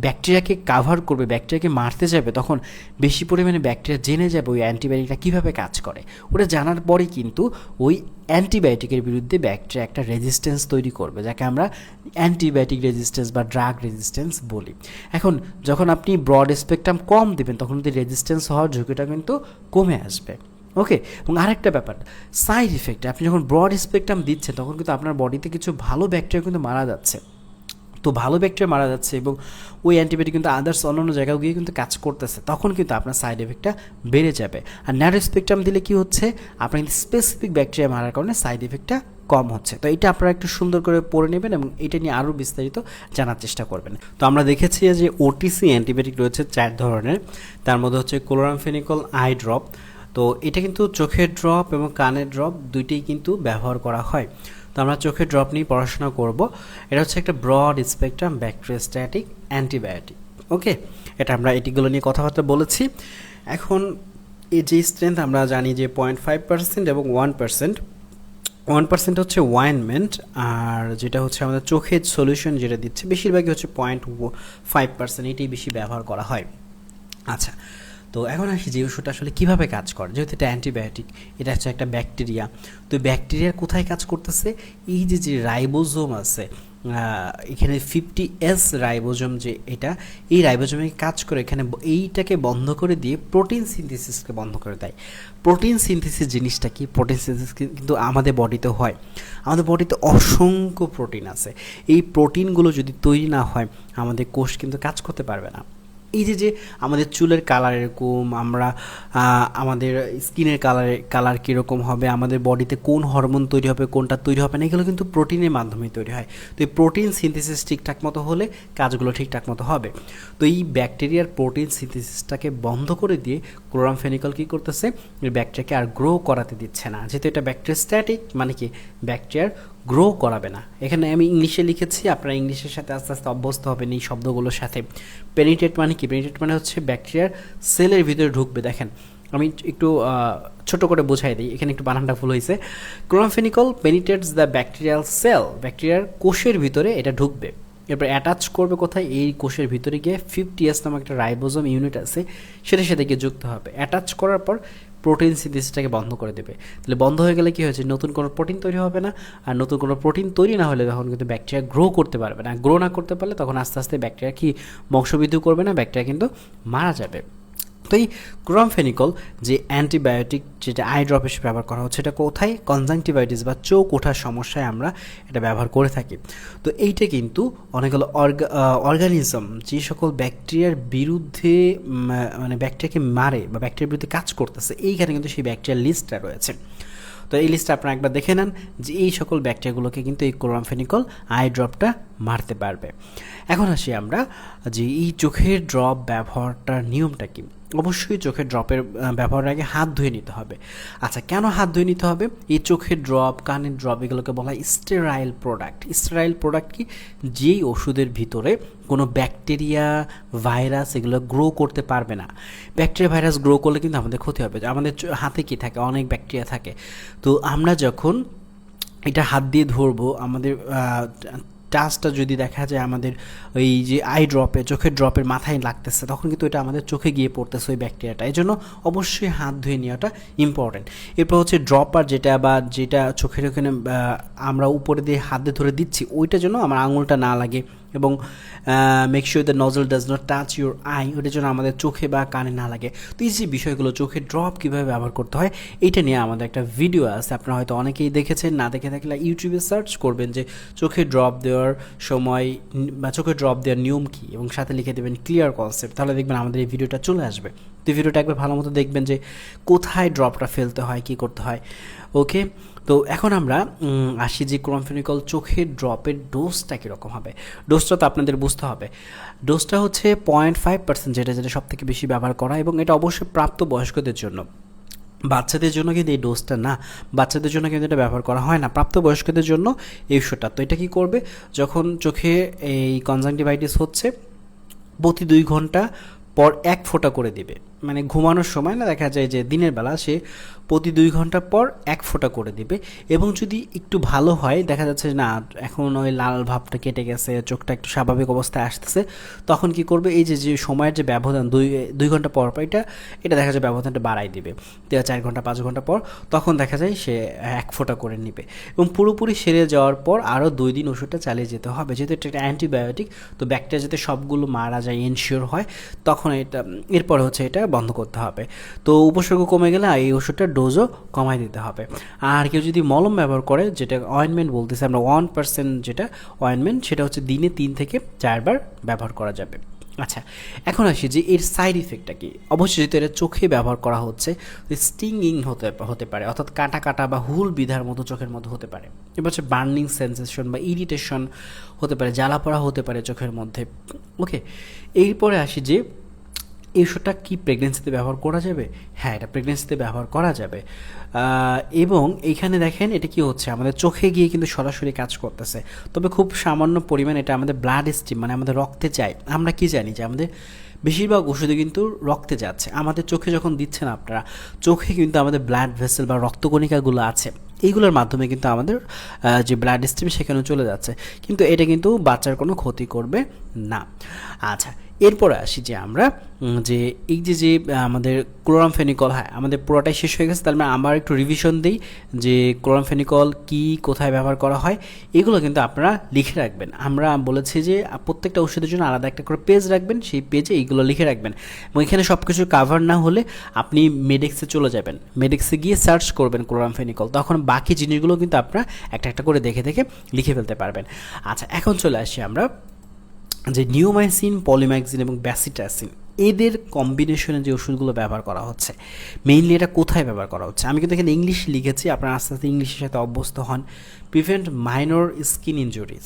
ব্যাকটেরিয়াকে কাভার করবে, ব্যাকটেরিয়াকে মারতে যাবে, তখন বেশি পরিমাণে ব্যাকটেরিয়া জেনে যাবে ওই অ্যান্টিবায়োটিকটা কীভাবে কাজ করে। ওটা জানার পরেই কিন্তু ওই অ্যান্টিবায়োটিকের বিরুদ্ধে ব্যাকটেরিয়া একটা রেজিস্ট্যান্স তৈরি করবে, যাকে আমরা অ্যান্টিবায়োটিক রেজিস্ট্যান্স বা ড্রাগ রেজিস্ট্যান্স বলি। এখন যখন আপনি ব্রড স্পেকট্রাম কম দেবেন, তখন কিন্তু রেজিস্ট্যান্স হওয়ার ঝুঁকিটা কিন্তু কমে আসবে। ওকে, এবং আরেকটা ব্যাপার, সাইড ইফেক্ট। আপনি যখন ব্রড স্পেকট্রাম দিচ্ছেন, তখন কিন্তু আপনার বডিতে কিছু ভালো ব্যাকটেরিয়া কিন্তু মারা যাচ্ছে। তো ভালো ব্যাকটেরিয়া মারা যাচ্ছে এবং ওই অ্যান্টিবায়োটিক কিন্তু আদার্স অন্যান্য জায়গায় গিয়ে কিন্তু কাজ করতেছে, তখন কিন্তু আপনার সাইড এফেক্টটা বেড়ে যাবে। আর ন্যারো স্পেকট্রাম দিলে কি হচ্ছে, আপনার কিন্তু স্পেসিফিক ব্যাকটেরিয়া মারার কারণে সাইড এফেক্টটা কম হচ্ছে। তো এটা আপনারা একটু সুন্দর করে পড়ে নেবেন এবং এটা নিয়ে আরও বিস্তারিত জানার চেষ্টা করবেন। তো আমরা দেখেছি যে ওটিসি অ্যান্টিবায়োটিক রয়েছে 4 ধরনের, তার মধ্যে হচ্ছে ক্লোরামফেনিকল আই ড্রপ। তো এটা কিন্তু চোখের ড্রপ এবং কানের ড্রপ দুইটাই কিন্তু ব্যবহার করা হয়। তো আমরা চোখের ড্রপ নিয়ে পড়াশোনা করব। এটা হচ্ছে একটা ব্রড স্পেকট্রাম ব্যাকটেরিওস্ট্যাটিক অ্যান্টিবায়োটিক। ওকে, এটা আমরা এটিগুলো নিয়ে কথাবার্তা বলেছি। এখন এই যে স্ট্রেংথ আমরা জানি যে 0.5% এবং 1%। 1% হচ্ছে ওয়াইনমেন্ট, আর যেটা হচ্ছে আমাদের চোখের সলিউশন যেটা দিচ্ছে বেশিরভাগই হচ্ছে 0.5%, এটাই বেশি ব্যবহার করা হয়। আচ্ছা, তো এখন আসি যে ওষুধটা আসলে কীভাবে কাজ করে। যেহেতু এটা অ্যান্টিবায়োটিক, এটা হচ্ছে একটা ব্যাকটেরিয়া। তো ব্যাকটেরিয়া কোথায় কাজ করতেছে, এই যে রাইবোজোম আছে, এখানে 50S রাইবোজোম যে এটা, এই রাইবোজোমে কাজ করে এখানে এইটাকে বন্ধ করে দিয়ে প্রোটিন সিনথেসিসকে বন্ধ করে দেয়। প্রোটিন সিনথেসিস জিনিসটা কি? প্রোটিন সিনথেসিস কিন্তু আমাদের বডিতে হয়। আমাদের বডিতে অসংখ্য প্রোটিন আছে। এই প্রোটিনগুলো যদি তৈরি না হয় আমাদের কোষ কিন্তু কাজ করতে পারবে না। এই যে আমাদের চুলের কালার এরকম, আমরা আমাদের স্কিনের কালার কীরকম হবে, আমাদের বডিতে কোন হরমোন তৈরি হবে, কোনটা তৈরি হবে না, এগুলো কিন্তু প্রোটিনের মাধ্যমে তৈরি হয়। তো এই প্রোটিন সিনথেসিস ঠিকঠাক মতো হলে কাজগুলো ঠিকঠাক মতো হবে। তো এই ব্যাকটেরিয়ার প্রোটিন সিনথেসিসটাকে বন্ধ করে দিয়ে ক্লোরামফেনিকল কী করতেছে, এই ব্যাকটেরিয়াকে আর গ্রো করাতে দিচ্ছে না। যেহেতু এটা ব্যাকটেরিয়াস্ট্যাটিক, মানে কি ব্যাকটেরিয়ার গ্রো করাবে না। এখানে আমি ইংলিশে লিখেছি, আপনারা ইংলিশের সাথে আস্তে আস্তে অভ্যস্ত হবেন এই শব্দগুলোর সাথে। পেনিট্রেট মানে কি? পেনিট্রেট মানে হচ্ছে ব্যাকটেরিয়ার সেলের ভিতরে ঢুকবে। দেখেন আমি একটু ছোট করে বোঝাই দিই, এখানে একটু বানানটা ভুল হয়েছে। ক্লোরামফেনিকল পেনিট্রেটস দ্য ব্যাকটেরিয়াল সেল, ব্যাকটেরিয়ার কোষের ভিতরে এটা ঢুকবে। এরপর অ্যাটাচ করবে কোথায়? এই কোষের ভিতরে গিয়ে 50S নামক একটা রাইবোজোম ইউনিট আছে, সেটার সাথে গিয়ে যুক্ত হবে। অ্যাটাচ করার পর প্রোটিন সিনথেসিসটাকে বন্ধ করে দেবে। তাহলে বন্ধ হয়ে গেলে কী হয়েছে? নতুন কোনো প্রোটিন তৈরি হবে না। আর নতুন কোনো প্রোটিন তৈরি না হলে তখন কিন্তু ব্যাকটেরিয়া গ্রো করতে পারবে না। গ্রো না করতে পারলে তখন আস্তে আস্তে ব্যাকটেরিয়া কি বংশবৃদ্ধি করবে না, ব্যাকটেরিয়া কিন্তু মারা যাবে। তো এই ক্লোরামফেনিকল যে অ্যান্টিবায়োটিক, যেটা আই ড্রপ হিসেবে ব্যবহার করা হচ্ছে, এটা কোথায়? কনজাংটিভাইটিস বা চোখ ওঠার সমস্যায় আমরা এটা ব্যবহার করে থাকি। তো এইটা কিন্তু অনেকগুলো অর্গানিজম যে সকল ব্যাকটেরিয়ার বিরুদ্ধে মানে ব্যাকটেরিয়াকে মারে বা ব্যাকটেরিয়ার বিরুদ্ধে কাজ করতেছে, এইখানে কিন্তু সেই ব্যাকটেরিয়ার লিস্টটা রয়েছে। তো এই লিস্টটা আপনারা একবার দেখে নেন যে এই সকল ব্যাকটেরিয়াগুলোকে কিন্তু এই ক্লোরামফেনিকল আই ড্রপটা মারতে পারবে। এখন আসি আমরা যে এই চোখের ড্রপ ব্যবহারটার নিয়মটা কি। অবশ্যই চোখের ড্রপের ব্যবহারের আগে হাত ধুয়ে নিতে হবে। আচ্ছা, কেন হাত ধুয়ে নিতে হবে? এই চোখের ড্রপ, কানের ড্রপ, এগুলোকে বলা হয় স্টেরাইল প্রোডাক্ট। স্টেরাইল প্রোডাক্ট কি? যেই ওষুধের ভিতরে কোনো ব্যাকটেরিয়া, ভাইরাস এগুলো গ্রো করতে পারবে না। ব্যাকটেরিয়া, ভাইরাস গ্রো করলে কিন্তু আমাদের ক্ষতি হবে। আমাদের হাতে কি থাকে? অনেক ব্যাকটেরিয়া থাকে। তো আমরা যখন এটা হাত দিয়ে ধরবো, আমাদের টাচটা যদি দেখা যায় আমাদের ওই যে আই ড্রপে, চোখের ড্রপের মাথায় লাগতেছে, তখন কিন্তু এটা আমাদের চোখে গিয়ে পড়তেছে ওই ব্যাকটেরিয়াটা। এই জন্য অবশ্যই হাত ধুয়ে নেওয়াটা ইম্পর্টেন্ট। এরপর হচ্ছে ড্রপার যেটা চোখের ওখানে আমরা উপরে দিয়ে হাত দিয়ে ধরে দিচ্ছি, ওইটা যেন আমার আঙুলটা না লাগে, এবং make sure the nozzle does not touch your I, ওটার জন্য আমাদের চোখে বা কানে না লাগে। তো এই যে বিষয়গুলো, চোখের ড্রপ কীভাবে ব্যবহার করতে হয়, এইটা নিয়ে আমাদের একটা ভিডিও আছে, আপনারা হয়তো অনেকেই দেখেছেন। না দেখে থাকলে ইউটিউবে সার্চ করবেন যে চোখে ড্রপ দেওয়ার সময় বা চোখে ড্রপ দেওয়ার নিয়ম কী, এবং সাথে লিখে দেবেন ক্লিয়ার কনসেপ্ট, তাহলে দেখবেন আমাদের এই ভিডিওটা চলে আসবে। তো ভিডিওটা একবার ভালো মতো দেখবেন যে কোথায় ড্রপটা ফেলতে হয়, কী করতে হয়। ওকে, তো এখন আমরা আসি যে ক্লোরামফেনিকল চোখের ড্রপের ডোজটা কীরকম হবে। ডোজটা তো আপনাদের বুঝতে হবে। ডোজটা হচ্ছে 0.5%, যেটা সব থেকে বেশি ব্যবহার করা, এবং এটা অবশ্যই প্রাপ্তবয়স্কদের জন্য। বাচ্চাদের জন্য কিন্তু এই ডোজটা না, বাচ্চাদের জন্য কিন্তু এটা ব্যবহার করা হয় না, প্রাপ্তবয়স্কদের জন্য এই ওষুধটা। তো এটা কী করবে? যখন চোখে এই কনজাংটিভাইটিস হচ্ছে, প্রতি 2 ঘন্টা পর 1 ফোঁটা করে দিবে। মানে ঘুমানোর সময় না, দেখা যায় যে দিনের বেলা সে প্রতি 2 ঘন্টা পর 1 ফোঁটা করে দিবে। এবং যদি একটু ভালো হয়, দেখা যাচ্ছে না এখন ওই লাল ভাবটা কেটে গেছে, চোখটা একটু স্বাভাবিক অবস্থায় আসতেছে, তখন কি করবে? এই যে সময়ের যে ব্যবধান 2 ঘন্টা পর পর, এটা দেখা যায় ব্যবধানটা বাড়াই দিবে 4 ঘন্টা 5 ঘন্টা পর, তখন দেখা যায় সে 1 ফোঁটা করে নেবে। এবং পুরোপুরি সেরে যাওয়ার পর আরও 2 দিন ওষুধটা চালিয়ে যেতে হবে, যেহেতু এটা একটা অ্যান্টিবায়োটিক। তো ব্যাকটেরিয়া যাতে সবগুলো মারা যায়, এনশিওর হয়, তখন এরপরে হচ্ছে এটা বন্ধ করতে হবে। তো উপসর্গ কমে গেলে এই ওষুধটার ডোজও কমাই দিতে হবে। আর কেউ যদি মলম ব্যবহার করে, যেটা অয়েনমেন্ট বলতেছে আমরা, 1% যেটা অয়েনমেন্ট, সেটা হচ্ছে দিনে 3 থেকে 4 বার ব্যবহার করা যাবে। আচ্ছা, এখন আসি যে এর সাইড ইফেক্টটা কি। অবশ্যই যেহেতু এটা চোখে ব্যবহার করা হচ্ছে, স্টিংইং হতে পারে, অর্থাৎ কাটা কাটা বা হুল বিধার মতো চোখের মধ্যে হতে পারে। এবার হচ্ছে বার্নিং সেন্সেশন বা ইরিটেশন হতে পারে, জ্বালা পোড়া হতে পারে চোখের মধ্যে। ওকে, এরপরে আসি যে এই ওষুধটা কি প্রেগনেন্সিতে ব্যবহার করা যাবে? হ্যাঁ, এটা প্রেগনেন্সিতে ব্যবহার করা যাবে। এবং এইখানে দেখেন এটা কি হচ্ছে, আমাদের চোখে গিয়ে কিন্তু সরাসরি কাজ করতেছে, তবে খুব সামান্য পরিমাণ এটা আমাদের ব্লাড স্ট্রিম, মানে আমাদের রক্তে যায়। আমরা কি জানি যে আমাদের বেশিরভাগ ওষুধে কিন্তু রক্তে যাচ্ছে। আমাদের চোখে যখন দিচ্ছেন আপনারা, চোখে কিন্তু আমাদের ব্লাড ভেসেল বা রক্তকণিকাগুলো আছে, এইগুলোর মাধ্যমে কিন্তু আমাদের যে ব্লাড স্ট্রিম সেখানে চলে যাচ্ছে, কিন্তু এটা কিন্তু বাচ্চার কোনো ক্ষতি করবে না। আচ্ছা, এরপরে আসি যে আমরা যে এই যে আমাদের ক্লোরামফেনিকল, হ্যাঁ আমাদের পুরোটাই শেষ হয়ে গেছে, তার মানে আবার একটু রিভিশন দিই যে ক্লোরামফেনিকল কি, কোথায় ব্যবহার করা হয়, এগুলো কিন্তু আপনারা লিখে রাখবেন। আমরা বলেছি যে প্রত্যেকটা ওষুধের জন্য আলাদা একটা করে পেজ রাখবেন, সেই পেজে এইগুলো লিখে রাখবেন এবং এখানে সব কিছু কাভার না হলে আপনি মেডেক্সে চলে যাবেন, মেডেক্সে গিয়ে সার্চ করবেন ক্লোরামফেনিকল, তখন বাকি জিনিসগুলো কিন্তু আপনারা একটা একটা করে দেখে দেখে লিখে ফেলতে পারবেন। আচ্ছা, এখন চলে আসি আমরা যে নিওমাইসিন, পলিম্যাক্সিন এবং ব্যাসিটাসিন এদের কম্বিনেশনে যে ওষুধগুলো ব্যবহার করা হচ্ছে, মেইনলি এটা কোথায় ব্যবহার করা হচ্ছে, আমি কিন্তু এখানে ইংলিশ লিখেছি, আপনারা আস্তে আস্তে ইংলিশের সাথে অভ্যস্ত হন। প্রিভেন্ট মাইনর স্কিন ইনজুরিজ,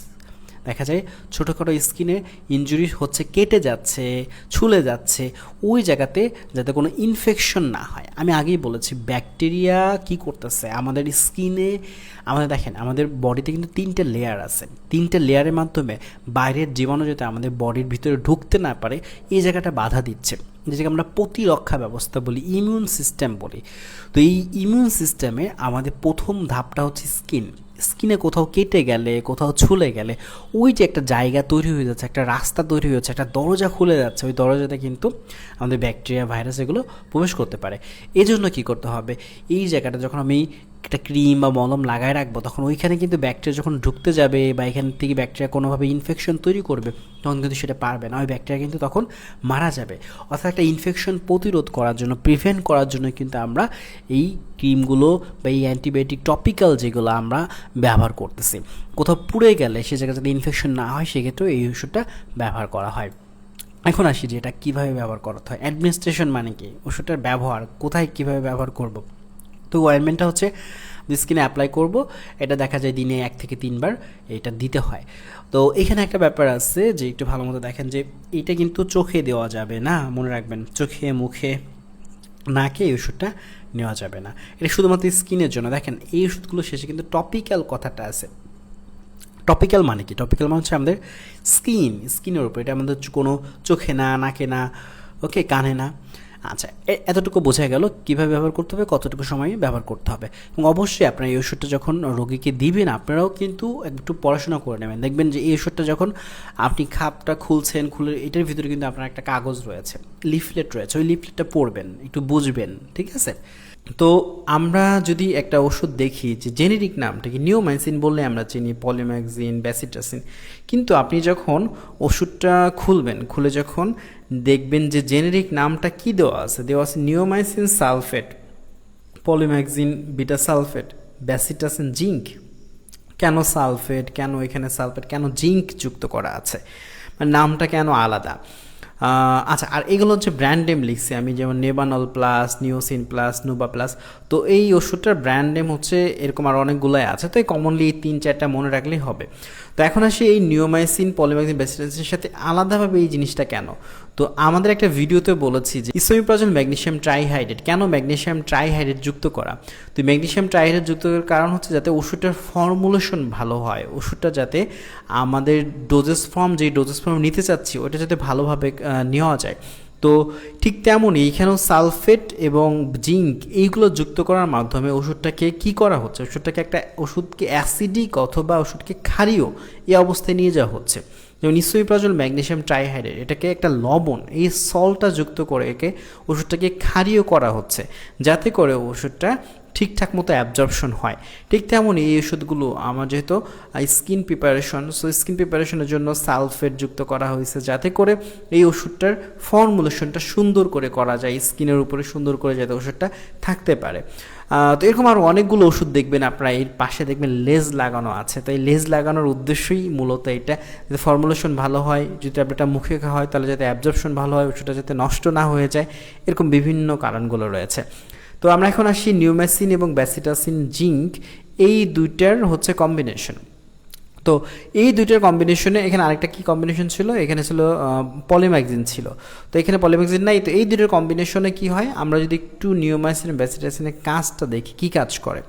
দেখা যায় ছোটোখাটো স্কিনে ইনজুরি হচ্ছে, কেটে যাচ্ছে, ছুলে যাচ্ছে, ওই জায়গাতে যাতে কোনো ইনফেকশন না হয়। আমি আগেই বলেছি ব্যাকটেরিয়া কি করতেছে আমাদের স্কিনে, আমাদের দেখেন আমাদের বডিতে কিন্তু 3টে লেয়ার আছে, 3টে লেয়ারের মাধ্যমে বাইরের জীবাণু যাতে আমাদের বডির ভিতরে ঢুকতে না পারে এই জায়গাটা বাধা দিচ্ছে, যেটাকে আমরা প্রতিরক্ষা ব্যবস্থা বলি, ইমিউন সিস্টেম বলি। তো এই ইমিউন সিস্টেমে আমাদের প্রথম ধাপটা হচ্ছে স্কিন। স্কিনে কোথাও কেটে গেলে, কোথাও ছুলে গেলে ওই যে একটা জায়গা তৈরি হয়ে যাচ্ছে, একটা রাস্তা তৈরি হয়ে যাচ্ছে, একটা দরজা খুলে যাচ্ছে, ওই দরজাতে কিন্তু আমাদের ব্যাকটেরিয়া, ভাইরাস এগুলো প্রবেশ করতে পারে। এই জন্য কী করতে হবে, এই জায়গাটা যখন আমি একটা ক্রিম বা মলম লাগায় রাখবো, তখন ওইখানে কিন্তু ব্যাকটেরিয়া যখন ঢুকতে যাবে বা এখান থেকে ব্যাকটেরিয়া কোনোভাবে ইনফেকশন তৈরি করবে, তখন কিন্তু সেটা পারবে না, ওই ব্যাকটেরিয়া কিন্তু তখন মারা যাবে। অর্থাৎ একটা ইনফেকশন প্রতিরোধ করার জন্য, প্রিভেন্ট করার জন্য কিন্তু আমরা এই ক্রিমগুলো বা এই অ্যান্টিবায়োটিক টপিক্যাল যেগুলো আমরা ব্যবহার করতেছি। কোথাও পুড়ে গেলে সে জায়গায় যদি ইনফেকশন না হয়, সেক্ষেত্রেও এই ওষুধটা ব্যবহার করা হয়। এখন আসি যে এটা কীভাবে ব্যবহার করতে হয়, অ্যাডমিনিস্ট্রেশন মানে কি, ওষুধটার ব্যবহার কোথায় কীভাবে ব্যবহার করব। তো অয়েনমেন্টটা হচ্ছে স্কিনে অ্যাপ্লাই করব, এটা দেখা যায় দিনে 1 থেকে 3 বার এটা দিতে হয়। তো এখানে একটা ব্যাপার আছে যে একটু ভালো মতো দেখেন যে এটা কিন্তু চোখে দেওয়া যাবে না, মনে রাখবেন, চোখে, মুখে, নাকে এই ওষুধটা নেওয়া যাবে না, এটা শুধুমাত্র স্কিনের জন্য। দেখেন এই ওষুধগুলো শেষে কিন্তু টপিক্যাল কথাটা আছে। টপিক্যাল মানে কি, টপিক্যাল মানে হচ্ছে আমাদের স্কিনের উপর, এটা আমাদের কোনো চোখে না, নাকে না, ওকে, কানে না। আচ্ছা, এতটুকু বোঝা গেল কীভাবে ব্যবহার করতে হবে, কতটুকু সময় ব্যবহার করতে হবে। এবং অবশ্যই আপনারা এই ওষুধটা যখন রোগীকে দিবেন, আপনারাও কিন্তু একটু পড়াশোনা করে নেবেন। দেখবেন যে এই ওষুধটা যখন আপনি খাপটা খুলছেন, খুলে এটার ভিতরে কিন্তু আপনার একটা কাগজ রয়েছে, লিফলেট রয়েছে, ওই লিফলেটটা পড়বেন, একটু বুঝবেন, ঠিক আছে। তো আমরা যদি একটা ওষুধ দেখি যে জেনেরিক নামটা কি, নিওমাইসিন বললে আমরা চিনি, পলিম্যাক্সিন, ব্যাসিটাসিন, কিন্তু আপনি যখন ওষুধটা খুলবেন, খুলে যখন দেখবেন যে জেনেরিক নামটা কি দেওয়া আছে neomycin sulphate, polymyxin beta sulphate, bacitracin zinc. কেন সালফেট, কেন এখানে সালফেট, কেন জিঙ্ক যুক্ত করা আছে, মানে নামটা কেন আলাদা। আচ্ছা, আর এগুলো হচ্ছে ব্র্যান্ড নেম লিখছি আমি, যেমন নেবানল প্লাস, নিওসিন প্লাস, নোবা প্লাস। তো এই ওষুধটার ব্র্যান্ড নেম হচ্ছে এরকম আর অনেকগুলোই আছে, তো এই কমনলি এই 3-4টা মনে রাখলেই হবে। তো এখন আসি এই নিওমাইসিন, পলিম্যাক্সিন, ব্যাসিটাসিনের সাথে আলাদাভাবে এই জিনিসটা কেন। তো আমাদের একটা ভিডিওতে বলেছি যে ইসোমিপ্রাজল ম্যাগনেসিয়াম ট্রাইহাইড্রেট, কেন ম্যাগনেসিয়াম ট্রাইহাইড্রেট যুক্ত করা। তো ম্যাগনেসিয়াম ট্রাইহাইড্রেট যুক্ত করার কারণ হচ্ছে যাতে ওষুধটার ফর্মুলেশন ভালো হয়, ওষুধটা যাতে আমাদের ডোজেস ফর্ম নিতে চাচ্ছি ওটা যাতে ভালোভাবে নেওয়া যায়। তো ঠিক তেমনই এইখানেও সালফেট এবং জিঙ্ক এইগুলো যুক্ত করার মাধ্যমে ওষুধটাকে কি করা হচ্ছে, ওষুধকে অ্যাসিডিক অথবা ওষুধকে ক্ষারীয় এই অবস্থায় নিয়ে যাওয়া হচ্ছে। যেমন ইসোমিপ্রাজল ম্যাগনেসিয়াম ট্রাইহাইড্রেট, এটাকে একটা লবণ, এই সল্টটা যুক্ত করে ওষুধটাকে ক্ষারীয় করা হচ্ছে, যাতে করে ওষুধটা ঠিকঠাক মতো অ্যাবজর্পশন হয়। ঠিক তেমনই এই ওষুধগুলো আমার যেহেতু স্কিন প্রিপারেশনের জন্য সালফেট যুক্ত করা হয়েছে, যাতে করে এই ওষুধটার ফর্মুলেশনটা সুন্দর করে করা যায়, স্কিনের উপরে সুন্দর করে যাতে ওষুধটা থাকতে পারে। তো এরকম আরও অনেকগুলো ওষুধ দেখবেন আপনারা, এর পাশে দেখবেন লেজ লাগানো আছে। তো এই লেজ লাগানোর উদ্দেশ্যই মূলত এটা, যাতে ফর্মুলেশন ভালো হয়, যদি ট্যাবলেটটা মুখে খাওয়া হয় তাহলে যাতে অ্যাবজর্পশন ভালো হয়, ওষুধটা যাতে নষ্ট না হয়ে যায়, এরকম বিভিন্ন কারণগুলো রয়েছে। তো আমরা এখন আসি নিওমাইসিন এবং ব্যাসিটাসিন জিঙ্ক, এই দুইটার হচ্ছে কম্বিনেশন। তো এই দুইটার কম্বিনেশনে এখানে আরেকটা কি কম্বিনেশন ছিল, এখানে ছিল পলিম্যাক্সিন ছিল, তো এখানে পলিম্যাক্সিন নাই। তো এই দুইটার কম্বিনেশনে কি হয়, আমরা যদি একটু নিওমাইসিন ব্যাসিটাসিনের কাজটা দেখি, কি কাজ করে।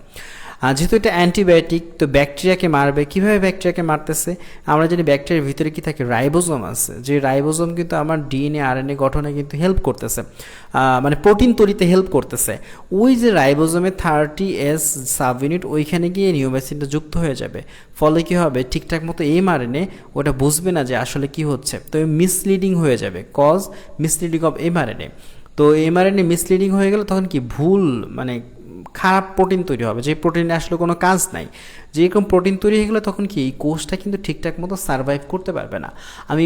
যেহেতু এটা অ্যান্টিবায়োটিক, তো ব্যাকটেরিয়াকে মারবে। কীভাবে ব্যাকটেরিয়াকে মারতেছে? আমরা জানি ব্যাকটেরিয়ার ভিতরে কি থাকে, রাইবোজোম আছে, যে রাইবোজোম কিন্তু আমার ডিএনএ আরএনএ গঠনে কিন্তু হেল্প করতেছে, মানে প্রোটিন তৈরিতে হেল্প করতেছে। ওই যে রাইবোজোমে 30S সাব ইউনিট ওইখানে গিয়ে নিওমাইসিনটা যুক্ত হয়ে যাবে, ফলে কী হবে, ঠিকঠাক মতো এমআরএনএ ওটা বুঝবে না যে আসলে কি হচ্ছে, তো মিসলিডিং হয়ে যাবে, কজ মিসলিডিং অফ এমআরএনএ। তো এমআরএনএ মিসলিডিং হয়ে গেলে তখন কি ভুল, মানে খারাপ প্রোটিন তৈরি হবে, যে প্রোটিনে আসলে কোনো কাজ নাই। যেরকম প্রোটিন তৈরি হয়ে গেলে তখন কি এই কোষটা কিন্তু ঠিকঠাক মতো সার্ভাইভ করতে পারবে না। আমি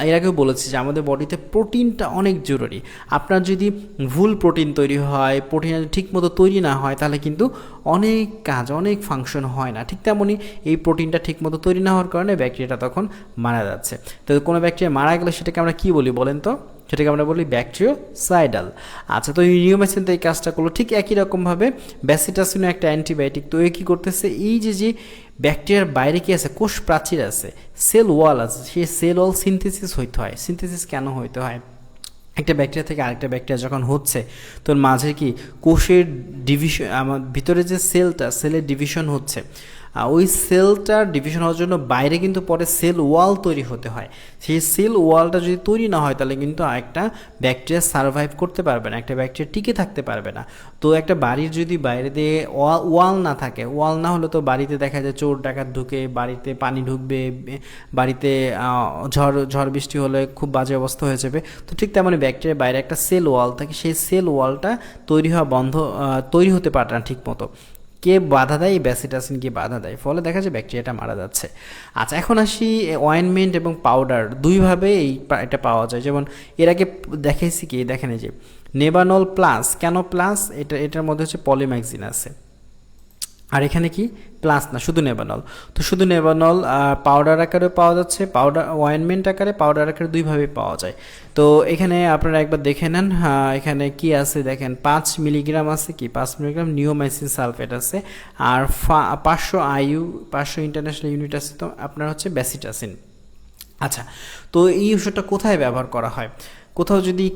এর আগেও বলেছি যে আমাদের বডিতে প্রোটিনটা অনেক জরুরি। আপনার যদি ভুল প্রোটিন তৈরি হয়, প্রোটিন ঠিক মতো তৈরি না হয়, তাহলে কিন্তু অনেক কাজ, অনেক ফাংশন হয় না। ঠিক তেমনই এই প্রোটিনটা ঠিক মতো তৈরি না হওয়ার কারণে ব্যাকটেরিয়াটা তখন মারা যাচ্ছে। তো কোনো ব্যাকটেরিয়া মারা গেলে সেটাকে আমরা কী বলি বলেন তো? সেটাকে আমরা বলি ব্যাকটেরিওসাইডাল। আচ্ছা, তো নিওমাইসিন তো এই কাজটা করলো। ঠিক একই রকমভাবে ব্যাসিটাসিনও একটা অ্যান্টিবায়োটিক। তো এ কী করতেছে, এই যে ব্যাকটেরিয়ার বাইরে কি আছে, কোষ প্রাচীর আছে, সেল ওয়াল আছে, সেই সেল ওয়াল সিনথেসিস হইতে হয়। সিনথেসিস কেন হইতে হয়? একটা ব্যাকটেরিয়া থেকে আরেকটা ব্যাকটেরিয়া যখন হচ্ছে, তোর মাঝে কি কোষের ডিভিশন, আমার ভিতরে যে সেলের ডিভিশন হচ্ছে, ওই সেলটার ডিভিশন হওয়ার জন্য বাইরে কিন্তু পরে সেল ওয়াল তৈরি হতে হয়। সেই সেল ওয়ালটা যদি তৈরি না হয়, তাহলে কিন্তু একটা ব্যাকটেরিয়া সার্ভাইভ করতে পারবে না, একটা ব্যাকটেরিয়া টিকে থাকতে পারবে না। তো একটা বাড়ির যদি বাইরে দিয়ে ওয়াল না থাকে, ওয়াল না হলে তো বাড়িতে দেখা যায় চোর ডাকাত ঢুকে, বাড়িতে পানি ঢুকবে, বাড়িতে ঝড় বৃষ্টি হলে খুব বাজে অবস্থা হয়ে যাবে। তো ঠিক তেমনই ব্যাকটেরিয়ার বাইরে একটা সেল ওয়াল থাকে, সেই সেল ওয়ালটা তৈরি হতে পারে না ঠিক মতো। কে বাধা দেয়? ব্যাসিটাসিন গিয়ে বাধা দেয়, ফলে দেখা যায় ব্যাকটেরিয়াটা মারা যাচ্ছে। আচ্ছা, এখন আসি অয়েনমেন্ট এবং পাউডার দুইভাবে এটা পাওয়া যায়। যেমন এর আগে দেখাইছি কি, দেখেন এই যে নেবানল প্লাস। কেন প্লাস? এটার মধ্যে হচ্ছে পলিম্যাক্সিন আছে, আর এখানে কি প্লাস না, শুধু নেবানল। তো শুধু নেবানল পাউডার আকারে পাওয়া যাচ্ছে, পাউডার অয়েনমেন্ট আকারে, পাউডার আকারে দুইভাবে পাওয়া যায়। তো এখানে আপনারা একবার দেখে নেন, এখানে কি আছে দেখেন, 5 মিলিগ্রাম আছে, কি 5 মিলিগ্রাম নিওমাইসিন সালফেট আছে, আর 500 IU 500 ইন্টারন্যাশনাল ইউনিট আছে, তো আপনার হচ্ছে ব্যাসিটাসিন। আচ্ছা, তো এই ওষুধটা কোথায় ব্যবহার করা হয়? কোথাও যদি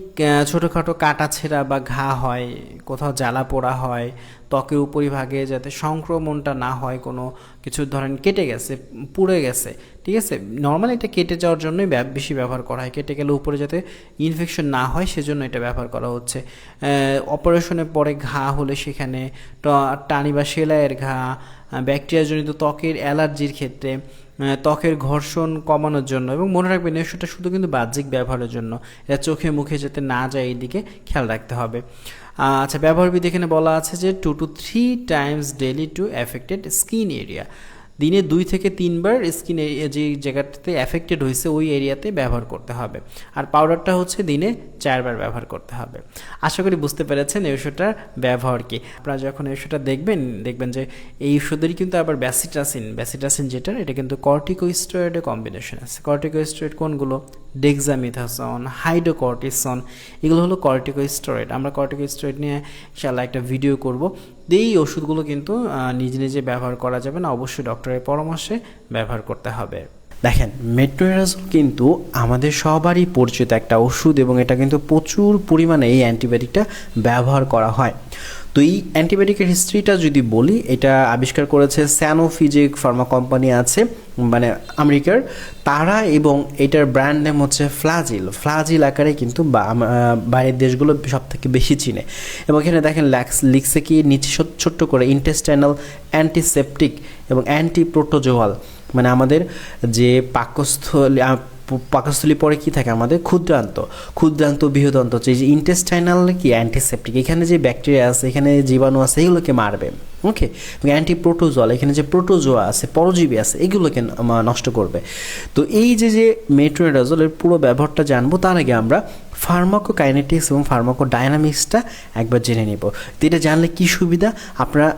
ছোটোখাটো কাটা ছেঁড়া বা ঘা হয়, কোথাও জ্বালা পোড়া হয়, ত্বকের উপরিভাগে যাতে সংক্রমণটা না হয়, কোনো কিছু ধরেন কেটে গেছে, পুড়ে গেছে, ঠিক আছে, নর্মালি এটা কেটে যাওয়ার জন্যই বেশি ব্যবহার করা হয়। কেটে গেলে উপরে যাতে ইনফেকশন না হয় সেজন্য এটা ব্যবহার করা হচ্ছে। অপারেশনের পরে ঘা হলে সেখানে টানি বা সেলাইয়ের ঘা, ব্যাকটেরিয়াজনিত ত্বকের অ্যালার্জির ক্ষেত্রে, ত্বকের ঘর্ষণ কমানোর জন্য, এবং মনে রাখবেন ওষুধটা শুধু কিন্তু বাহ্যিক ব্যবহারের জন্য, এটা চোখে মুখে যাতে না যায় এই দিকে খেয়াল রাখতে হবে। আচ্ছা, ব্যবহারবিধি এখানে বলা আছে যে 2 to 3 times daily to affected skin area. দিনে 2 থেকে 3 বার স্কিন এরিয়া যে জায়গাটাতে এফেক্টেড হয়েছে ওই এরিয়াতে ব্যবহার করতে হবে। আর পাউডারটা হচ্ছে দিনে 4 বার ব্যবহার করতে হবে। আশা করি বুঝতে পেরেছেন এই ওষুধটার ব্যবহার কি। আপনারা যখন এই ওষুধটা দেখবেন যে এই ওষুধেরই কিন্তু আবার ব্যাসিটাসিন যেটা, এটা কিন্তু কর্টিকোস্টেরয়েডের কম্বিনেশন আছে। কর্টিকোস্টেরয়েড কোনগুলো? ডেক্সামিথাসন, হাইড্রোকর্টিসন, এগুলো হলো কর্টিকোস্টেরয়েড। আমরা কর্টিকোস্টেরয়েড নিয়ে ইনশাআল্লাহ একটা ভিডিও করব। এই ওষুধগুলো কিন্তু নিজে নিজে ব্যবহার করা যাবে না, অবশ্যই ডক্টরের পরামর্শে ব্যবহার করতে হবে। দেখেন, মেট্রোনিডাজল কিন্তু আমাদের সবারই পরিচিত একটা ওষুধ, এবং এটা কিন্তু প্রচুর পরিমাণে এই অ্যান্টিবায়োটিকটা ব্যবহার করা হয়। তো এই অ্যান্টিবায়োটিকের হিস্ট্রিটা যদি বলি, এটা আবিষ্কার করেছে স্যানোফি, যে ফার্মা কোম্পানি আছে মানে আমেরিকার, তারা, এবং এটার ব্র্যান্ড নেম হচ্ছে ফ্লাজিল আকারে কিন্তু বাইরের দেশগুলো সব থেকে বেশি চিনে। এবং এখানে দেখেন লিখছে কি নিচে ছোট্ট করে, ইন্টেস্টাইনাল অ্যান্টিসেপটিক এবং অ্যান্টিপ্রোটোজোয়াল, মানে আমাদের যে পাকস্থলী পরে কি থাকে আমাদের ক্ষুদ্রান্ত বৃহদান্ত, যে ইন্টেস্টাইনাল কি অ্যান্টিসেপটিক, এখানে যে ব্যাকটেরিয়া আছে, এখানে জীবাণু আছে, এগুলোকে মারবে। ওকে, অ্যান্টিপ্রোটোজোয়াল, এখানে যে প্রোটোজোয়া আছে, পরজীবী আছে, এগুলোকে নষ্ট করবে। তো এই যে মেট্রোনিডাজলের পুরো ব্যবহারটা জানবো, তার আগে আমরা ফার্মাকোকাইনেটিক্স এবং ফার্মাকোডাইনামিক্সটা একবার জেনে নিব। তো এটা জানলে কি সুবিধা, আপনারা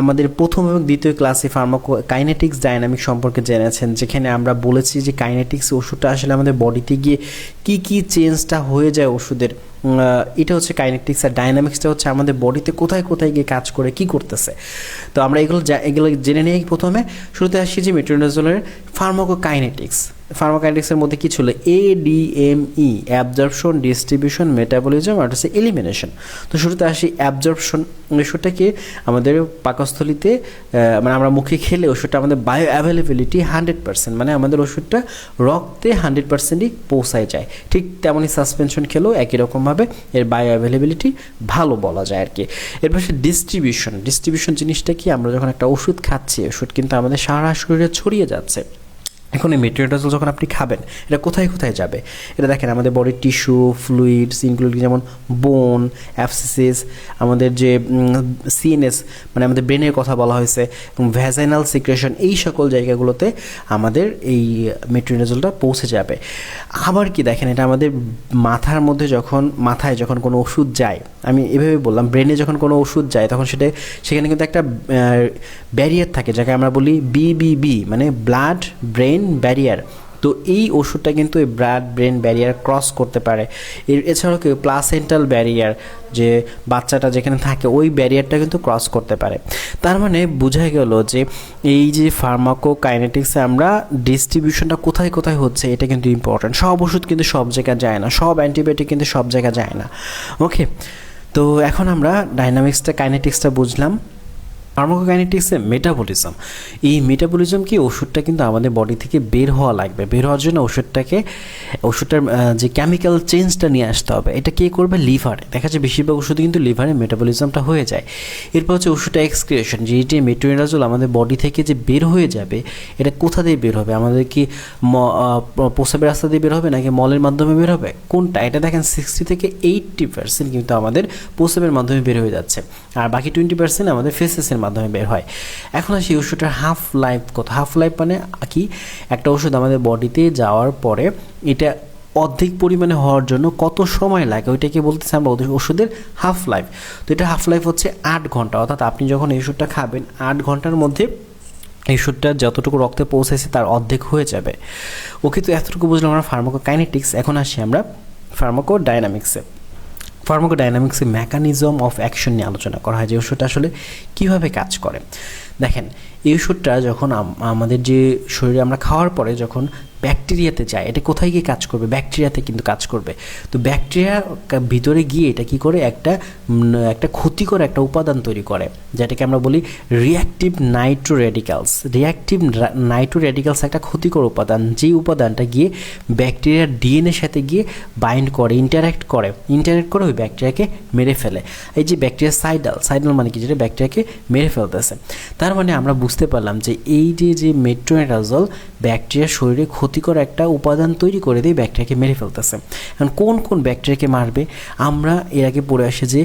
আমাদের প্রথম এবং দ্বিতীয় ক্লাসে ফার্মাকোকাইনেটিক্স ডায়নামিক্স সম্পর্কে জেনেছেন, যেখানে আমরা বলেছি যে কাইনেটিক্স ওষুধটা আসলে আমাদের বডিতে গিয়ে কি চেঞ্জটা হয়ে যায় ওষুধের, এটা হচ্ছে কাইনেটিক্স, আর ডাইনামিক্সটা হচ্ছে আমাদের বডিতে কোথায় কোথায় গিয়ে কাজ করে কি করতেছে। তো আমরা এগুলো জেনে নিই। প্রথমে শুরুতে আসি যে মেট্রোনিডাজোলের ফার্মাকোকাইনেটিক্স। ফার্মাকোকাইনেটিক্সের মধ্যে কি ছিল? ADME, অ্যাবজর্পশন, ডিস্ট্রিবিউশন, মেটাবলিজম, আর হচ্ছে এলিমিনেশন। তো শুরুতে আসি অ্যাবজর্পশন। ওষুধটা কি আমাদের পাকস্থলিতে, মানে আমরা মুখে খেলে ওষুধটা আমাদের বায়ো অ্যাভেলেবিলিটি 100%, মানে আমাদের ওষুধটা রক্তে 100%ই পৌঁছায় যায়। ঠিক তেমনই সাসপেনশন খেলেও একই রকমভাবে এর বায়ো অ্যাভেলেবিলিটি ভালো বলা যায় আর কি। এরপর সে ডিস্ট্রিবিউশন জিনিসটা কি? আমরা যখন একটা ওষুধ খাচ্ছি, ওষুধ কিন্তু আমাদের সারা শরীরে ছড়িয়ে যাচ্ছে। এখন এই মেট্রোনিডাজোল যখন আপনি খাবেন, এটা কোথায় কোথায় যাবে? এটা দেখেন আমাদের বডির টিস্যু, ফ্লুইডস ইনক্লুডিং যেমন বোন, অ্যাবসেসিস, আমাদের যে CNS মানে আমাদের ব্রেনের কথা বলা হয়েছে, এবং ভ্যাজাইনাল সিক্রেশন, এই সকল জায়গাগুলোতে আমাদের এই মেট্রোনিডাজোলটা পৌঁছে যাবে। আবার কি দেখেন, এটা আমাদের মাথায় যখন কোনো ওষুধ যায়, আমি এভাবে বললাম, ব্রেনে যখন কোনো ওষুধ যায় তখন সেখানে কিন্তু একটা ব্যারিয়ার থাকে, যাকে আমরা বলি BBB, মানে ব্লাড ব্রেন ব্যারিয়ার। তো এই ওষুধটা কিন্তু এই ব্লাড ব্রেন ব্যারিয়ার ক্রস করতে পারে। এছাড়াও কি প্লাসেন্টাল ব্যারিয়ার, যে বাচ্চাটা যেখানে থাকে ওই ব্যারিয়ারটা কিন্তু ক্রস করতে পারে। তার মানে বোঝা গেল যে এই যে ফার্মাকোকাইনেটিক্সে আমরা ডিস্ট্রিবিউশনটা কোথায় কোথায় হচ্ছে এটা কিন্তু ইম্পর্ট্যান্ট। সব ওষুধ কিন্তু সব জায়গায় যায় না, সব অ্যান্টিবায়োটিক কিন্তু সব জায়গায় যায় না। ওকে, তো এখন আমরা ডাইনামিক্সটা কাইনেটিক্সটা বুঝলাম। ফার্মাকোকাইনেটিক্সে মেটাবলিজম, এই মেটাবলিজম কি? ওষুধটা কিন্তু আমাদের বডি থেকে বের হওয়া লাগবে। বের হওয়ার জন্য ওষুধটার যে কেমিক্যাল চেঞ্জটা নিয়ে আসতে হবে। এটা কে করবে? লিভারে। দেখা যায় বেশিরভাগ ওষুধে কিন্তু লিভারে মেটাবলিজমটা হয়ে যায়। এরপর হচ্ছে ওষুধটা এক্সক্রিয়েশন, যে এটি মেট্রোনিডাজোল আমাদের বডি থেকে যে বের হয়ে যাবে, এটা কোথা দিয়ে বের হবে? আমাদের কি প্রস্রাবের রাস্তা দিয়ে বের হবে নাকি মলের মাধ্যমে বের হবে? কোনটা? এটা দেখেন 60 থেকে 80% কিন্তু আমাদের প্রস্রাবের মাধ্যমে বের হয়ে যাচ্ছে, আর বাকি 20% আমাদের ফেসেসের মাধ্যমে বের হয়। এখন আসি ওষুধটার হাফ লাইফ কত? হাফ লাইফ মানে কি? একটা ওষুধ আমাদের বডিতে যাওয়ার পরে এটা অর্ধেক পরিমাণে হওয়ার জন্য কত সময় লাগে, ওইটাকে বলতেছি আমরা ওষুধের হাফ লাইফ। তো এটা হাফ লাইফ হচ্ছে 8 ঘন্টা, অর্থাৎ আপনি যখন এই ওষুধটা খাবেন 8 ঘন্টার মধ্যে এই ওষুধটা যতটুকু রক্তে পৌঁছেছে তার অর্ধেক হয়ে যাবে। ওকে, তো এতটুকু বুঝলাম আমরা ফার্মাকোকাইনেটিক্স। এখন আসি আমরা ফার্মাকোডাইনামিক্সে। ফার্মাকোডাইনামিক্সে মেকানিজম অফ অ্যাকশন নিয়ে আলোচনা করা হয়, যে ওষুধটা আসলে কীভাবে কাজ করে। দেখেন, এই ওষুধটা যখন আমাদের যে শরীরে আমরা খাওয়ার পরে যখন ব্যাকটেরিয়াতে যায়, এটা কোথায় গিয়ে কাজ করবে? ব্যাকটেরিয়াতে কিন্তু কাজ করবে। তো ব্যাকটেরিয়া ভিতরে গিয়ে এটা কী করে? একটা ক্ষতিকর একটা উপাদান তৈরি করে, যেটাকে আমরা বলি reactive Nitro radicals. Reactive Nitro radicals একটা ক্ষতিকর উপাদান, যেই উপাদানটা গিয়ে ব্যাকটেরিয়ার ডিএনএর সাথে গিয়ে বাইন্ড করে, ইন্টারাক্ট করে ওই ব্যাকটেরিয়াকে মেরে ফেলে। এই যে ব্যাকটেরিয়া সাইডাল মানে কি? যেটা ব্যাকটেরিয়াকে মেরে ফেলতেছে। তার মানে আমরা বুঝতে পারলাম যে এই যে মেট্রোনিডাজোল ব্যাকটেরিয়ার শরীরে ক্ষতিকর একটা উপাদান তৈরি করে দিয়ে ব্যাকটেরিয়াকে মেরে ফেলতেছে। এখন কোন কোন ব্যাকটেরিয়াকে মারবে? আমরা এর আগে পড়ে আসি যে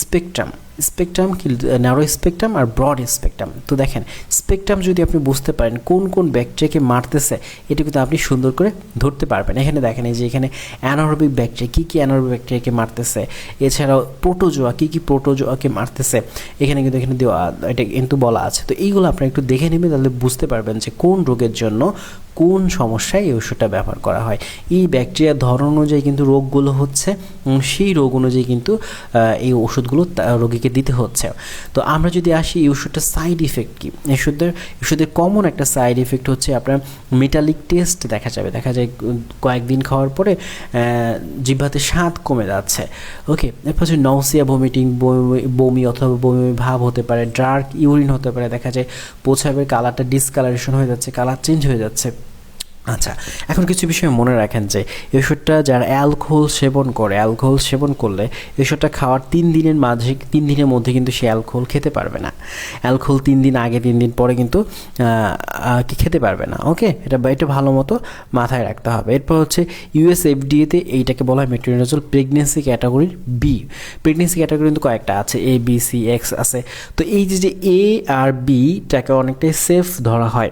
স্পেকট্রাম কি, ন্যারো স্পেকট্রাম আর ব্রড স্পেকট্রাম। তো দেখেন, স্পেকট্রাম যদি আপনি বুঝতে পারেন কোন কোন ব্যাকটেরিয়াকে মারতেছে, এটা কিন্তু আপনি সুন্দর করে ধরতে পারবেন। এখানে দেখেন, এই যে এখানে অ্যানারোবিক ব্যাকটেরিয়া কী অ্যানারোবিক ব্যাকটেরিয়াকে মারতেছে, এছাড়াও প্রোটোজোয়া কী প্রোটোজোয়াকে মারতেছে, এখানে দেওয়া, এটা কিন্তু বলা আছে। তো এইগুলো আপনারা একটু দেখে নেবেন, তাহলে বুঝতে পারবেন যে কোন রোগের জন্য কোন সমস্যায় এই ওষুধটা ব্যবহার করা হয়। এই ব্যাকটেরিয়ার ধরন অনুযায়ী কিন্তু রোগগুলো হচ্ছে, সেই রোগ অনুযায়ী কিন্তু এই ওষুধগুলো রোগীকে দিতে হচ্ছে। তো আমরা যদি আসি এই ওষুধটার সাইড ইফেক্ট কী? ওষুধের কমন একটা সাইড ইফেক্ট হচ্ছে আপনার মেটালিক টেস্ট দেখা যায় কয়েকদিন খাওয়ার পরে জিহ্বাতে স্বাদ কমে যাচ্ছে। ওকে, এরপর হচ্ছে নৌসিয়া, ভমিটিং, বমি অথবা বমি ভাব হতে পারে, ডার্ক ইউরিন হতে পারে, দেখা যায় প্রস্রাবের কালারটা ডিসকালারেশন হয়ে যাচ্ছে, কালার চেঞ্জ হয়ে যাচ্ছে। আচ্ছা, এখন কিছু বিষয় মনে রাখেন যে এই ওষুধটা যারা অ্যালকোহল সেবন করলে এই ওষুধটা খাওয়ার 3 দিনের মধ্যে কিন্তু সে অ্যালকোহল খেতে পারবে না। অ্যালকোহল 3 দিন আগে 3 দিন পরে কিন্তু খেতে পারবে না। ওকে, এটা ভালো মতো মাথায় রাখতে হবে। এরপর হচ্ছে US FDA-তে এইটাকে বলা হয় মেট্রোনিডাজোল প্রেগনেন্সি ক্যাটাগরির বি। প্রেগনেন্সি ক্যাটাগরি কিন্তু কয়েকটা আছে, A B C X আছে। তো এই যে A আর Bটাকে অনেকটাই সেফ ধরা হয়।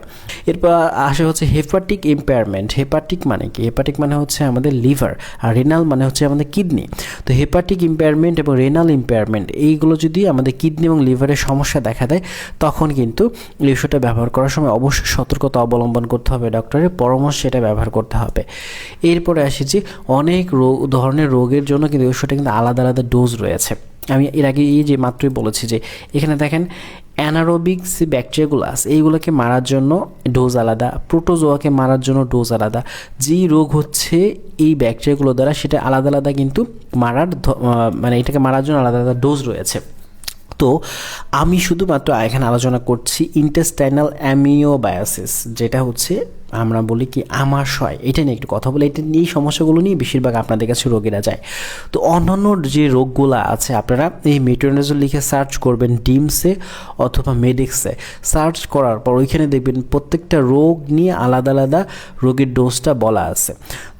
এরপর আসে হচ্ছে হেপাটিক ইম্পেয়ারমেন্ট, হেপাটিক মানে কি? হেপাটিক মানে হচ্ছে আমাদের লিভার, আর রেনাল মানে হচ্ছে আমাদের কিডনি। তো হেপাটিক ইম্পেয়ারমেন্ট এবং রেনাল ইম্পেয়ারমেন্ট এইগুলো যদি আমাদের কিডনি এবং লিভারের সমস্যা দেখা দেয়, তখন কিন্তু এই ওষুধটা ব্যবহার করার সময় অবশ্যই সতর্কতা অবলম্বন করতে হবে, ডক্টরের পরামর্শে এটা ব্যবহার করতে হবে। এরপরে আসি যে অনেক ধরনের রোগের জন্য কিন্তু এই ওষুধটা কিন্তু আলাদা আলাদা ডোজ রয়েছে। আমি এর আগে এই যে মাত্রই বলেছি যে এখানে দেখেন অ্যানারোবিক যে ব্যাকটেরিয়াগুলো আছে এইগুলোকে মারার জন্য ডোজ আলাদা, প্রোটোজোয়াকে মারার জন্য ডোজ আলাদা। যেই রোগ হচ্ছে এই ব্যাকটেরিয়াগুলো দ্বারা সেটা আলাদা আলাদা কিন্তু মানে এটাকে মারার জন্য আলাদা আলাদা ডোজ রয়েছে। তো আমি শুধুমাত্র এখানে আলোচনা করছি ইন্টেস্টাইনাল অ্যামিওবায়োসিস, যেটা হচ্ছে আমরা বলি কি আমাশয়, এটা নিয়ে একটু কথা বলে, এটা নিয়ে সমস্যাগুলো নিয়ে বেশিরভাগ আপনাদের কাছে রোগীরা যায়। তো অন্যান্য যে রোগগুলো আছে আপনারা এই মেট্রোনিজোল লিখে সার্চ করবেন ডিমসে অথবা মেডিক্সে, সার্চ করার পর ওইখানে দেখবেন প্রত্যেকটা রোগ নিয়ে আলাদা আলাদা রোগের ডোজটা বলা আছে।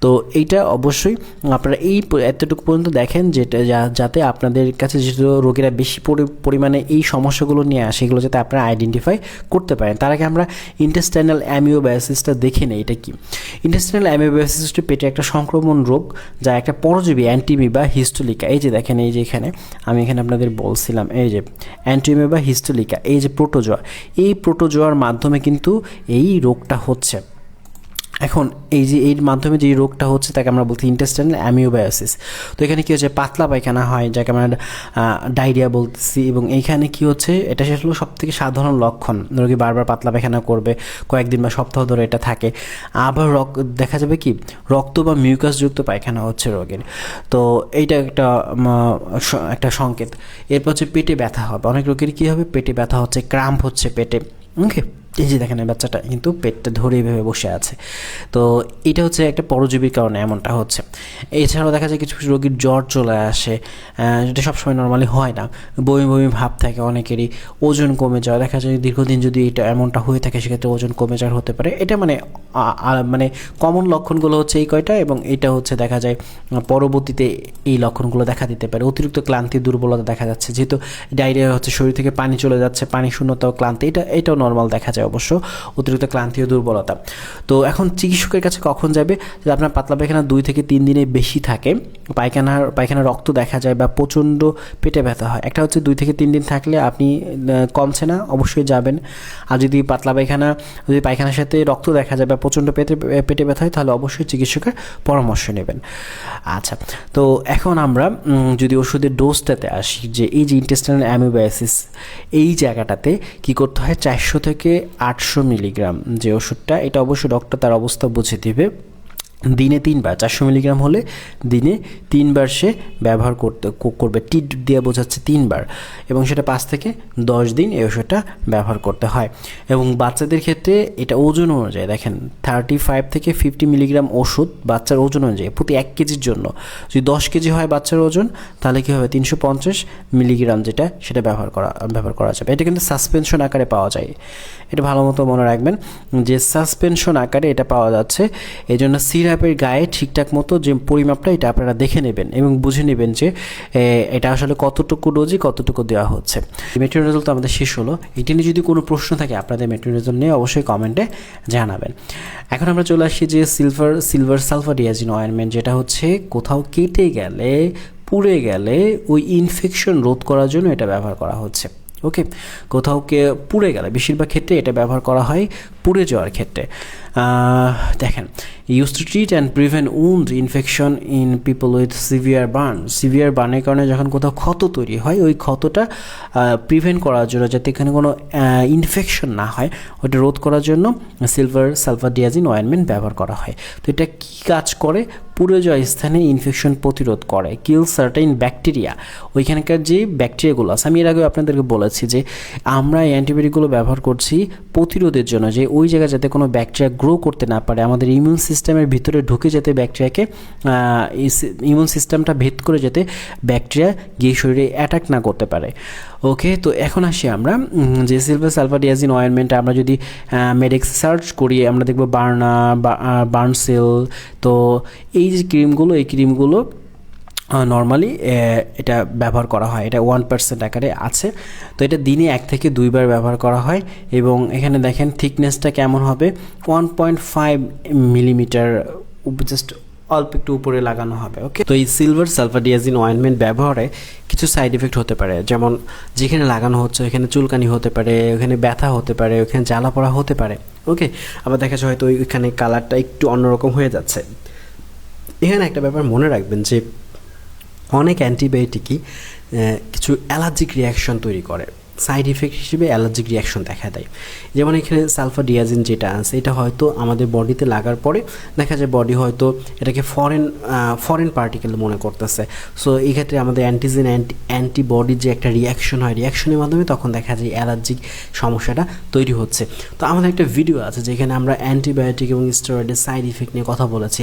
তো এইটা অবশ্যই আপনারা এই এতটুকু পর্যন্ত দেখেন, যেটা যাতে আপনাদের কাছে যেহেতু রোগীরা বেশি পরিমাণে এই সমস্যাগুলো নিয়ে আসে এগুলো যাতে আপনারা আইডেন্টিফাই করতে পারেন। তার আগে আমরা ইন্টেস্টাইনাল অ্যামিওবায়োসিসটা দেখে নেই এটা কি। ইন্টেস্টাইনাল অ্যামিওবায়োসিসটি পেটে একটা সংক্রমণ রোগ, যা একটা পরজীবী অ্যান্টিমিবা হিস্টোলিকা, এই যে দেখেন এই যে এখানে আমি এখানে আপনাদের বলছিলাম এই যে অ্যান্টিমিবা হিস্টোলিকা, এই যে প্রোটোজোয়া, এই প্রোটোজোয়ার মাধ্যমে কিন্তু এই রোগটা হচ্ছে। এখন এই যে এর মাধ্যমে যে রোগটা হচ্ছে তাকে আমরা বলছি ইন্টেস্টাইনাল অ্যামিওবায়োসিস। তো এখানে কী হচ্ছে, পাতলা পায়খানা হয় যাকে আমরা ডায়রিয়া বলতেছি, এবং এইখানে কি হচ্ছে, এটা হলো সবথেকে সাধারণ লক্ষণ। রোগী বারবার পাতলা পায়খানা করবে, কয়েকদিন বা সপ্তাহ ধরে এটা থাকে। আবার দেখা যাবে কি রক্ত বা মিউকাসযুক্ত পায়খানা হচ্ছে রোগীর। তো এইটা একটা সংকেত। এরপর হচ্ছে পেটে ব্যথা হবে, অনেক রোগীর কী হবে, পেটে ব্যথা হচ্ছে, ক্রাম্প হচ্ছে পেটে। ওকে, এই যে দেখেন বাচ্চাটা কিন্তু পেটটা ধরে এইভাবে বসে আছে। তো এটা হচ্ছে একটা পরজীবীর কারণে এমনটা হচ্ছে। এছাড়াও দেখা যায় কিছু কিছু রোগীর জ্বর চলে আসে, যেটা সবসময় নর্মালি হয় না, বমি বমি ভাব থাকে অনেকেরই, ওজন কমে যাওয়া দেখা যায় দীর্ঘদিন যদি এটা এমনটা হয়ে থাকে সেক্ষেত্রে ওজন কমে যাওয়ার হতে পারে। এটা মানে কমন লক্ষণগুলো হচ্ছে এই কয়টা, এবং এটা হচ্ছে দেখা যায় পরবর্তীতে এই লক্ষণগুলো দেখা দিতে পারে। অতিরিক্ত ক্লান্তি, দুর্বলতা দেখা যাচ্ছে, যেহেতু ডায়রিয়া হচ্ছে শরীর থেকে পানি চলে যাচ্ছে, পানি শূন্যতা ও ক্লান্তি, এটাও নর্মাল দেখা যায় অবশ্য, অতিরিক্ত ক্লান্তি ও দুর্বলতা। তো এখন চিকিৎসকের কাছে কখন যাবে, যদি আপনার পাতলা পায়খানা 2 থেকে 3 দিনে বেশি থাকে, পায়খানা রক্ত দেখা যায় বা প্রচণ্ড পেটে ব্যথা হয়, একটা হচ্ছে 2 থেকে 3 দিন থাকলে আপনি কমছে না অবশ্যই যাবেন। আর যদি পায়খানার সাথে রক্ত দেখা যায় বা প্রচণ্ড পেটে ব্যথা হয় তাহলে অবশ্যই চিকিৎসকের পরামর্শ নেবেন। আচ্ছা, তো এখন আমরা যদি ওষুধের ডোজটাতে আসি, যে এই যে ইন্টেস্টাইনাল অ্যামিওবায়োসিস এই জায়গাটাতে কি করতে হয়, 400 থেকে 800 মিলিগ্রাম যে ওষুধটা, এটা অবশ্যই ডক্টর তার অবস্থা বুঝে দিবে। দিনে 3 বার, 400 মিলিগ্রাম হলে দিনে 3 বার সে ব্যবহার করবে, টিট দিয়ে বোঝাচ্ছে 3 বার, এবং সেটা 5 থেকে 10 দিন এই ওষুধটা ব্যবহার করতে হয়। এবং বাচ্চাদের ক্ষেত্রে এটা ওজন অনুযায়ী দেখেন 35 থেকে 50 মিলিগ্রাম ওষুধ বাচ্চার ওজন অনুযায়ী প্রতি 1 কেজির জন্য। যদি 10 কেজি হয় বাচ্চার ওজন, তাহলে কী হবে, 350 মিলিগ্রাম যেটা সেটা ব্যবহার করা যাবে। এটা কিন্তু সাসপেনশন আকারে পাওয়া যায়, এটা ভালো মতো মনে রাখবেন যে সাসপেনশন আকারে এটা পাওয়া যাচ্ছে। এই জন্য সিরাপের গায়ে ঠিকঠাক মতো যে পরিমাপটা এটা আপনারা দেখে নেবেন এবং বুঝে নেবেন যে এটা আসলে কতটুকু ডোজে কতটুকু দেওয়া হচ্ছে। মেট্রোনিজোল তো আমাদের শেষ হলো। এটা নিয়ে যদি কোনো প্রশ্ন থাকে আপনাদের মেট্রোনিজোল নিয়ে অবশ্যই কমেন্টে জানাবেন। এখন আমরা চলে আসি যে সিলভার সালফাডিয়াজিন অয়েনমেন্ট, যেটা হচ্ছে কোথাও কেটে গেলে, পুড়ে গেলে ওই ইনফেকশন রোধ করার জন্য এটা ব্যবহার করা হচ্ছে। ওকে, কোথাও পুড়ে গেলে, বেশিরভাগ ক্ষেত্রে এটা ব্যবহার করা হয় পুড়ে যাওয়ার ক্ষেত্রে। দেখেন, use to treat and prevent wound infection in people with severe বার্নের কারণে যখন কোথাও ক্ষত তৈরি হয়, ওই ক্ষতটা প্রিভেন্ট করার জন্য, যাতে এখানে কোনো ইনফেকশন না হয়, ওটা রোধ করার জন্য সিলভার সালফাডিয়াজিন অয়েনমেন্ট ব্যবহার করা হয়। তো এটা কী কাজ করে, পুড়ে যাওয়া স্থানে ইনফেকশন প্রতিরোধ করে, কিল সার্টেইন ব্যাকটেরিয়া, ওইখানকার যে ব্যাকটেরিয়াগুলো আছে, আমি এর আগে আপনাদেরকে বলেছি যে আমরা এই অ্যান্টিবায়োটিকগুলো ব্যবহার করছি প্রতিরোধের জন্য, যে ওই জায়গায় যাতে কোনো ব্যাকটেরিয়া গ্রো করতে না পারে, আমাদের ইমিউন সিস্টেমের ভিতরে ঢুকে যাতে ব্যাকটেরিয়াকে ইমিউন সিস্টেমটা ভেদ করে যাতে ব্যাকটেরিয়া গিয়ে শরীরে অ্যাটাক না করতে পারে। ওকে, তো এখন আসি আমরা যে সিলভার সালফাডিয়াজিন অয়েনমেন্ট, আমরা যদি মেডিক্স সার্চ করি আমরা দেখব বার্নসেল। তো এই যে ক্রিমগুলো নর্মালি এটা ব্যবহার করা হয়, এটা 1% আকারে আছে। তো এটা দিনে 1 থেকে 2 বার ব্যবহার করা হয় এবং এখানে দেখেন থিকনেসটা কেমন হবে 1.5 মিলিমিটার, জাস্ট অল্প একটু উপরে লাগানো হবে। ওকে, তো এই সিলভার সালফাডিয়াজিন অয়েনমেন্ট ব্যবহারে কিছু সাইড এফেক্ট হতে পারে, যেমন যেখানে লাগানো হচ্ছে ওখানে চুলকানি হতে পারে, ওখানে ব্যথা হতে পারে, ওখানে জ্বালা পড়া হতে পারে। ওকে, আবার দেখা যায় হয়তো ওইখানে কালারটা একটু অন্যরকম হয়ে যাচ্ছে। এখানে একটা ব্যাপার মনে রাখবেন যে অনেক অ্যান্টিবায়োটিকই কিছু অ্যালার্জিক রিয়াকশন তৈরি করে, সাইড ইফেক্ট হিসেবে অ্যালার্জিক রিয়াকশন দেখা দেয়। যেমন এখানে সালফাডিয়াজিন যেটা আছে এটা হয়তো আমাদের বডিতে লাগার পরে দেখা যায় বডি হয়তো এটাকে ফরেন পার্টিকেল মনে করতেছে। সো এই ক্ষেত্রে আমাদের অ্যান্টিজেন অ্যান্টিবডির যে একটা রিয়াকশন হয়, রিয়াকশনের মাধ্যমে তখন দেখা যায় অ্যালার্জিক সমস্যাটা তৈরি হচ্ছে। তো আমাদের একটা ভিডিও আছে যেখানে আমরা অ্যান্টিবায়োটিক এবং স্টেরয়েডের সাইড ইফেক্ট নিয়ে কথা বলেছি,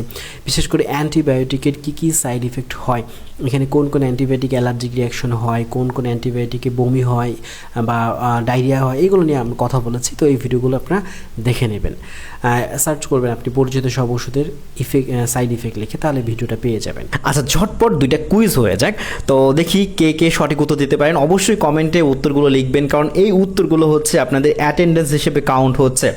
বিশেষ করে অ্যান্টিবায়োটিকের কী সাইড ইফেক্ট হয়, এখানে কোন কোন অ্যান্টিবায়োটিক অ্যালার্জিক রিয়াকশন হয়, কোন কোন অ্যান্টিবায়োটিকে বমি হয় বা ডায়রিয়া হয়, এগুলো নিয়ে আমি কথা বলেছি। তো এই ভিডিওগুলো আপনারা দেখে নেবেন, সার্চ করবেন আপনি পরিচিত সব ওষুধের সাইড ইফেক্ট লিখে, তাহলে ভিডিওটা পেয়ে যাবেন। আচ্ছা, ঝটপট 2টা কুইজ হয়ে যাক, তো দেখি কে কে সঠিক উত্তর দিতে পারেন। অবশ্যই কমেন্টে উত্তরগুলো লিখবেন, কারণ এই উত্তরগুলো হচ্ছে আপনাদের অ্যাটেন্ডেন্স হিসেবে কাউন্ট হচ্ছে।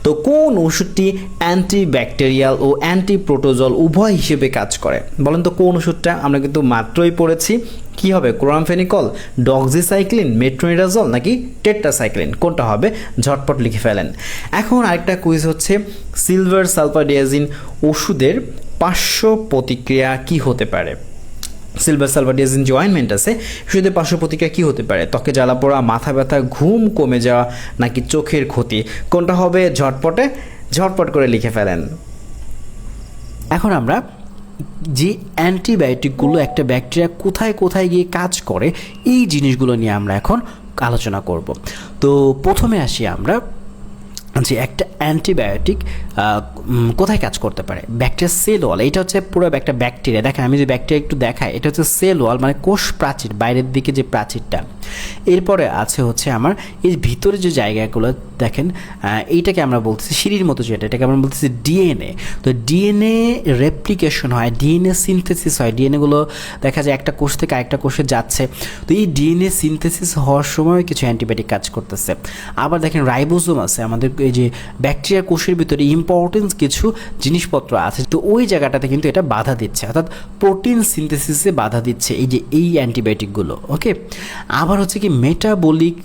তো কোন ওষুধটি অ্যান্টিব্যাকটেরিয়াল ও অ্যান্টিপ্রোটোজল উভয় হিসেবে কাজ করে? বলেন তো কোন ওষুধটা? আমরা কিন্তু মাত্রই পড়েছি, কি হবে? ক্লোরামফেনিকল, ডক্সিসাইক্লিন, মেট্রোনিডাজল নাকি টেট্রাসাইক্লিন? কোনটা হবে? ঝটপট লিখে ফেলেন। এখন আরেকটা কুইজ হচ্ছে, সিলভার সালফাডিয়াজিন ওষুধের পার্শ্ব প্রতিক্রিয়া কি হতে পারে? সিলভার সালফাডিয়াজিন যে অয়েনমেন্ট আছে ওষুধের পার্শ্ব প্রতিক্রিয়া কী হতে পারে? ত্বকে জ্বালা পোড়া, মাথা ব্যথা, ঘুম কমে যাওয়া নাকি চোখের ক্ষতি? কোনটা হবে? ঝটপট করে লিখে ফেলেন। এখন আমরা যে অ্যান্টিবায়োটিকগুলো একটা ব্যাকটেরিয়া কোথায় কোথায় গিয়ে কাজ করে এই জিনিসগুলো নিয়ে আমরা এখন আলোচনা করব। তো প্রথমে আসি আমরা যে একটা অ্যান্টিবায়োটিক কোথায় কাজ করতে পারে। ব্যাকটেরিয়া সেল ওয়াল, এটা হচ্ছে পুরো একটা ব্যাকটেরিয়া। দেখেন আমি যে ব্যাকটেরিয়া একটু দেখাই, এটা হচ্ছে সেল ওয়াল, মানে কোষ প্রাচীর, বাইরের দিকে যে প্রাচীরটা। এরপরে আছে হচ্ছে আমার এই ভিতরে যে জায়গাগুলো দেখেন, এইটাকে আমরা বলতেছি সিঁড়ির মতো, যেটা এটাকে আমরা বলতেছি ডিএনএ। তো ডিএনএ রেপ্লিকেশন হয়, ডিএনএ সিনথেসিস হয়, ডিএনএগুলো দেখা যায় একটা কোষ থেকে আরেকটা কোষে যাচ্ছে। তো এই ডিএনএ সিনথেসিস হওয়ার সময় কিছু অ্যান্টিবায়োটিক কাজ করতেছে। আবার দেখেন রাইবোজোম আছে আমাদের এই যে ব্যাকটেরিয়া কোষের ভিতরে ইম্পর্টেন্ট কিছু জিনিসপত্র আছে, তো ওই জায়গাটাতে কিন্তু এটা বাধা দিচ্ছে, অর্থাৎ প্রোটিন সিনথেসিসে বাধা দিচ্ছে এই অ্যান্টিবায়োটিকগুলো। ওকে, আবার হচ্ছে কি মেটাবলিক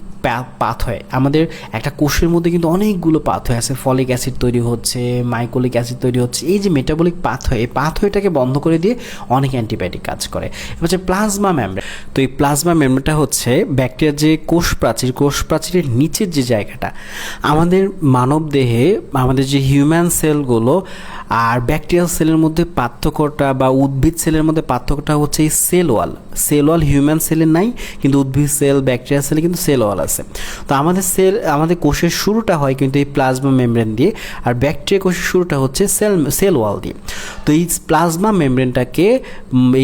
পাথওয়ে, আমাদের একটা কোষের মধ্যে কিন্তু অনেকগুলো পাথওয়ে আছে, ফলিক অ্যাসিড তৈরি হচ্ছে, মাইকোলিক অ্যাসিড তৈরি হচ্ছে। এই যে মেটাবলিক পাথওয়ে, এই পাথওয়েটাকে বন্ধ করে দিয়ে অনেক অ্যান্টিবায়োটিক কাজ করে। এবার হচ্ছে প্লাজমা মেমব্রেন। তো এই প্লাজমা মেমব্রেনটা হচ্ছে ব্যাকটেরিয়ার যে কোষ প্রাচীরের নিচের যে জায়গাটা, আমাদের মানব দেহে আমাদের যে হিউম্যান সেলগুলো আর ব্যাকটেরিয়াল সেলের মধ্যে পার্থক্যটা বা উদ্ভিদ সেলের মধ্যে পার্থক্যটা হচ্ছে এই সেল ওয়াল হিউম্যান সেলের নাই, কিন্তু উদ্ভিদ সেল ব্যাকটেরিয়া সেলে কিন্তু সেল ওয়াল আছে। তো আমাদের কোষের শুরুটা হয় কিন্তু এই প্লাজমা মেমব্রেন দিয়ে, আর ব্যাকটেরিয়া কোষের শুরুটা হচ্ছে সেল ওয়াল দিয়ে। তো এই প্লাজমা মেমব্রেনটাকে,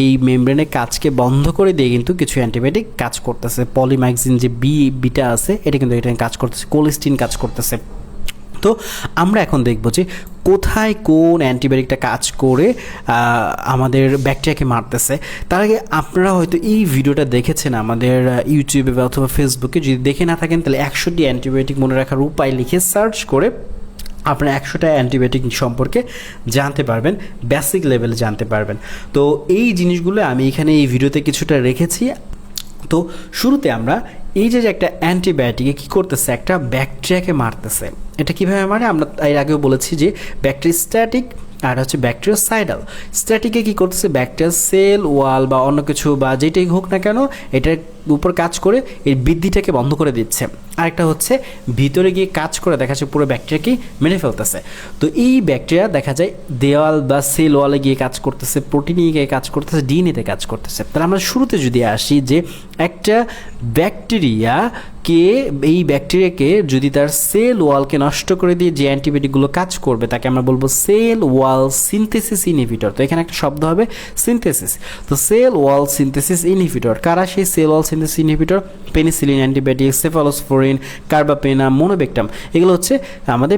এই মেমব্রেনের কাজকে বন্ধ করে দিয়ে কিন্তু কিছু অ্যান্টিবায়োটিক কাজ করতেছে। পলিমাক্সিন যে বিটা আছে এটা কিন্তু এটা কাজ করতেছে, কোলিস্টিন কাজ করতেছে। তো আমরা এখন দেখব যে কোথায় কোন অ্যান্টিবায়োটিকটা কাজ করে আমাদের ব্যাকটেরিয়াকে মারতেছে। তার আগে আপনারা হয়তো এই ভিডিওটা দেখেছেন আমাদের ইউটিউবে বা অথবা ফেসবুকে, যদি দেখে না থাকেন তাহলে 100টি অ্যান্টিবায়োটিক মনে রাখার উপায় লিখে সার্চ করে আপনারা 100টা অ্যান্টিবায়োটিক সম্পর্কে জানতে পারবেন, বেসিক লেভেলে জানতে পারবেন। তো এই জিনিসগুলো আমি এখানে এই ভিডিওতে কিছুটা রেখেছি। তো শুরুতে আমরা এই যে একটা অ্যান্টিবায়োটিকে কী করতেছে, একটা ব্যাকটেরিয়াকে মারতেছে। এটা কীভাবে মারে? আমরা এর আগেও বলেছি যে ব্যাকটেরিস্ট্যাটিক আর হচ্ছে ব্যাকটেরিওসাইডাল। স্ট্যাটিকে কী করতেছে, ব্যাকটেরিয়াল সেল ওয়াল বা অন্য কিছু বা যেটাই হোক না কেন এটার উপর কাজ করে এই বৃদ্ধিটাকে বন্ধ করে দিচ্ছে। আরেকটা হচ্ছে ভিতরে গিয়ে কাজ করে দেখা যাচ্ছে পুরো ব্যাকটেরিয়াকেই মেরে ফেলতেছে। তো এই ব্যাকটেরিয়া দেখা যায় দেওয়াল বা সেল ওয়ালে গিয়ে কাজ করতেছে, প্রোটিনে গিয়ে কাজ করতেছে, ডিএনএতে কাজ করতেছে। তাহলে আমরা শুরুতে যদি আসি যে একটা এই ব্যাকটেরিয়াকে যদি তার সেল ওয়ালকে নষ্ট করে দিয়ে যে অ্যান্টিবায়োটিকগুলো কাজ করবে তাকে আমরা বলবো সেল ওয়াল সিনথেসিস ইনহিবিটর। তো এখানে একটা শব্দ হবে সিনথেসিস। তো সেল ওয়াল সিনথেসিস ইনহিবিটর কারা? সেই cell wall synthesis inhibitor penicillin antibiotic, cephalosporin, carbapenem, monobactam, এগুলো হচ্ছে আমাদের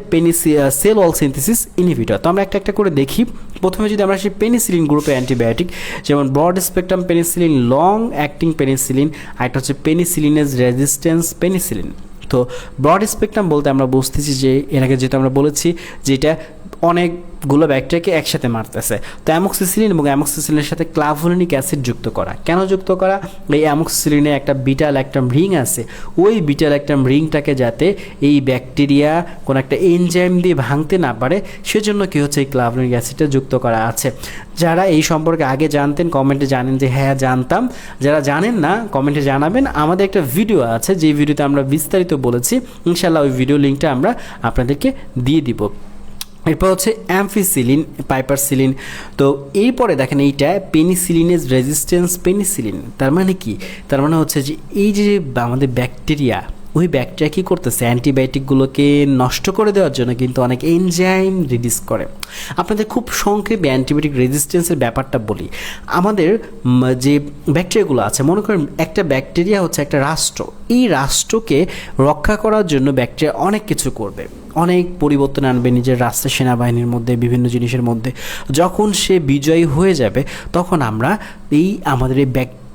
সেল ওয়াল সিনথেসিস ইনহিবিটর। তো আমরা একটা একটা করে দেখি। প্রথমে যদি আমরা আসি পেনিসিলিন গ্রুপের অ্যান্টিবায়োটিক, যেমন broad spectrum penicillin, long acting penicillin, আর একটা হচ্ছে পেনিসিলিনেজ রেজিস্ট্যান্স পেনিসিলিন। তো ব্রড স্পেকট্রাম বলতে আমরা বুঝতেছি যে এর আগে যেটা আমরা বলেছি যেটা অনেকগুলো ব্যাকটেরিয়াকে একসাথে মারতেছে। তো অ্যামোক্সিসিলিন এবং অ্যামোক্সিসিলিনের সাথে ক্লাভোলিনিক অ্যাসিড যুক্ত করা। কেন যুক্ত করা? এই অ্যামোক্সিসিলিনে একটা বিটা ল্যাকটাম রিং আছে, ওই বিটা ল্যাকটাম রিংটাকে যাতে এই ব্যাকটেরিয়া কোনো একটা এনজাইম দিয়ে ভাঙতে না পারে, সেজন্য কি হচ্ছে এই ক্লাভোলিনিক অ্যাসিডটা যুক্ত করা আছে। যারা এই সম্পর্কে আগে জানতেন কমেন্টে জানেন যে হ্যাঁ জানতাম, যারা জানেন না কমেন্টে জানাবেন। আমাদের একটা ভিডিও আছে যে ভিডিওতে আমরা বিস্তারিত বলেছি, ইনশাল্লাহ ওই ভিডিও লিঙ্কটা আমরা আপনাদেরকে দিয়ে দিব। এরপর হচ্ছে অ্যামফিসিলিন, পাইপারসিলিন। তো এরপরে দেখেন এইটা পেনিসিলিনেজ রেজিস্ট্যান্স পেনিসিলিন। তার মানে কি? তার মানে হচ্ছে যে এই যে আমাদের ব্যাকটেরিয়া, ওই ব্যাকটেরিয়া কী করতেছে, অ্যান্টিবায়োটিকগুলোকে নষ্ট করে দেওয়ার জন্য কিন্তু অনেক এনজাইম রিলিজ করে। আপনাদের খুব সংক্ষেপে অ্যান্টিবায়োটিক রেজিস্ট্যান্সের ব্যাপারটা বলি। আমাদের যে ব্যাকটেরিয়াগুলো আছে, মনে করেন একটা ব্যাকটেরিয়া হচ্ছে একটা রাষ্ট্র, এই রাষ্ট্রকে রক্ষা করার জন্য ব্যাকটেরিয়া অনেক কিছু করবে, অনেক পরিবর্তন আনবে নিজের রাষ্ট্রের সেনাবাহিনীর মধ্যে, বিভিন্ন জিনিসের মধ্যে। যখন সে বিজয়ী হয়ে যাবে তখন আমরা এই আমাদের এই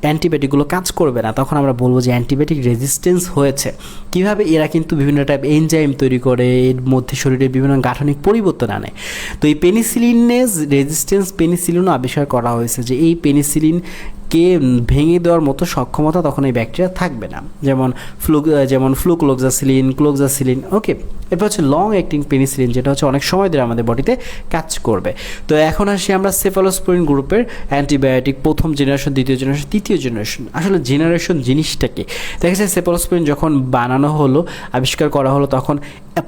অ্যান্টিবায়োটিকগুলো কাজ করবে না, তখন আমরা বলবো যে অ্যান্টিবায়োটিক রেজিস্ট্যান্স হয়েছে। কিভাবে? এরা কিন্তু বিভিন্ন টাইপ এনজাইম তৈরি করে, এর মধ্যে শরীরে বিভিন্ন গাঠনিক পরিবর্তন আনে। তো এই পেনিসিলিনেজ রেজিস্ট্যান্স পেনিসিলিনও আবিষ্কার করা হয়েছে যে এই পেনিসিলিনকে ভেঙে দেওয়ার মতো সক্ষমতা তখন এই ব্যাকটেরিয়া থাকবে না, যেমন ক্লোক্সাসিলিন। ওকে, এরপর হচ্ছে লং অ্যাক্টিং পেনিসিলিন, যেটা হচ্ছে অনেক সময় ধরে আমাদের বডিতে কাজ করবে। তো এখন আসি আমরা সেফালোস্পোরিন গ্রুপের অ্যান্টিবায়োটিক, প্রথম জেনারেশন, দ্বিতীয় জেনারেশন, তৃতীয় জেনারেশন। আসলে জেনারেশন জিনিসটাকে দেখা যায় সেফালোস্পোরিন যখন বানানো হলো, আবিষ্কার করা হলো, তখন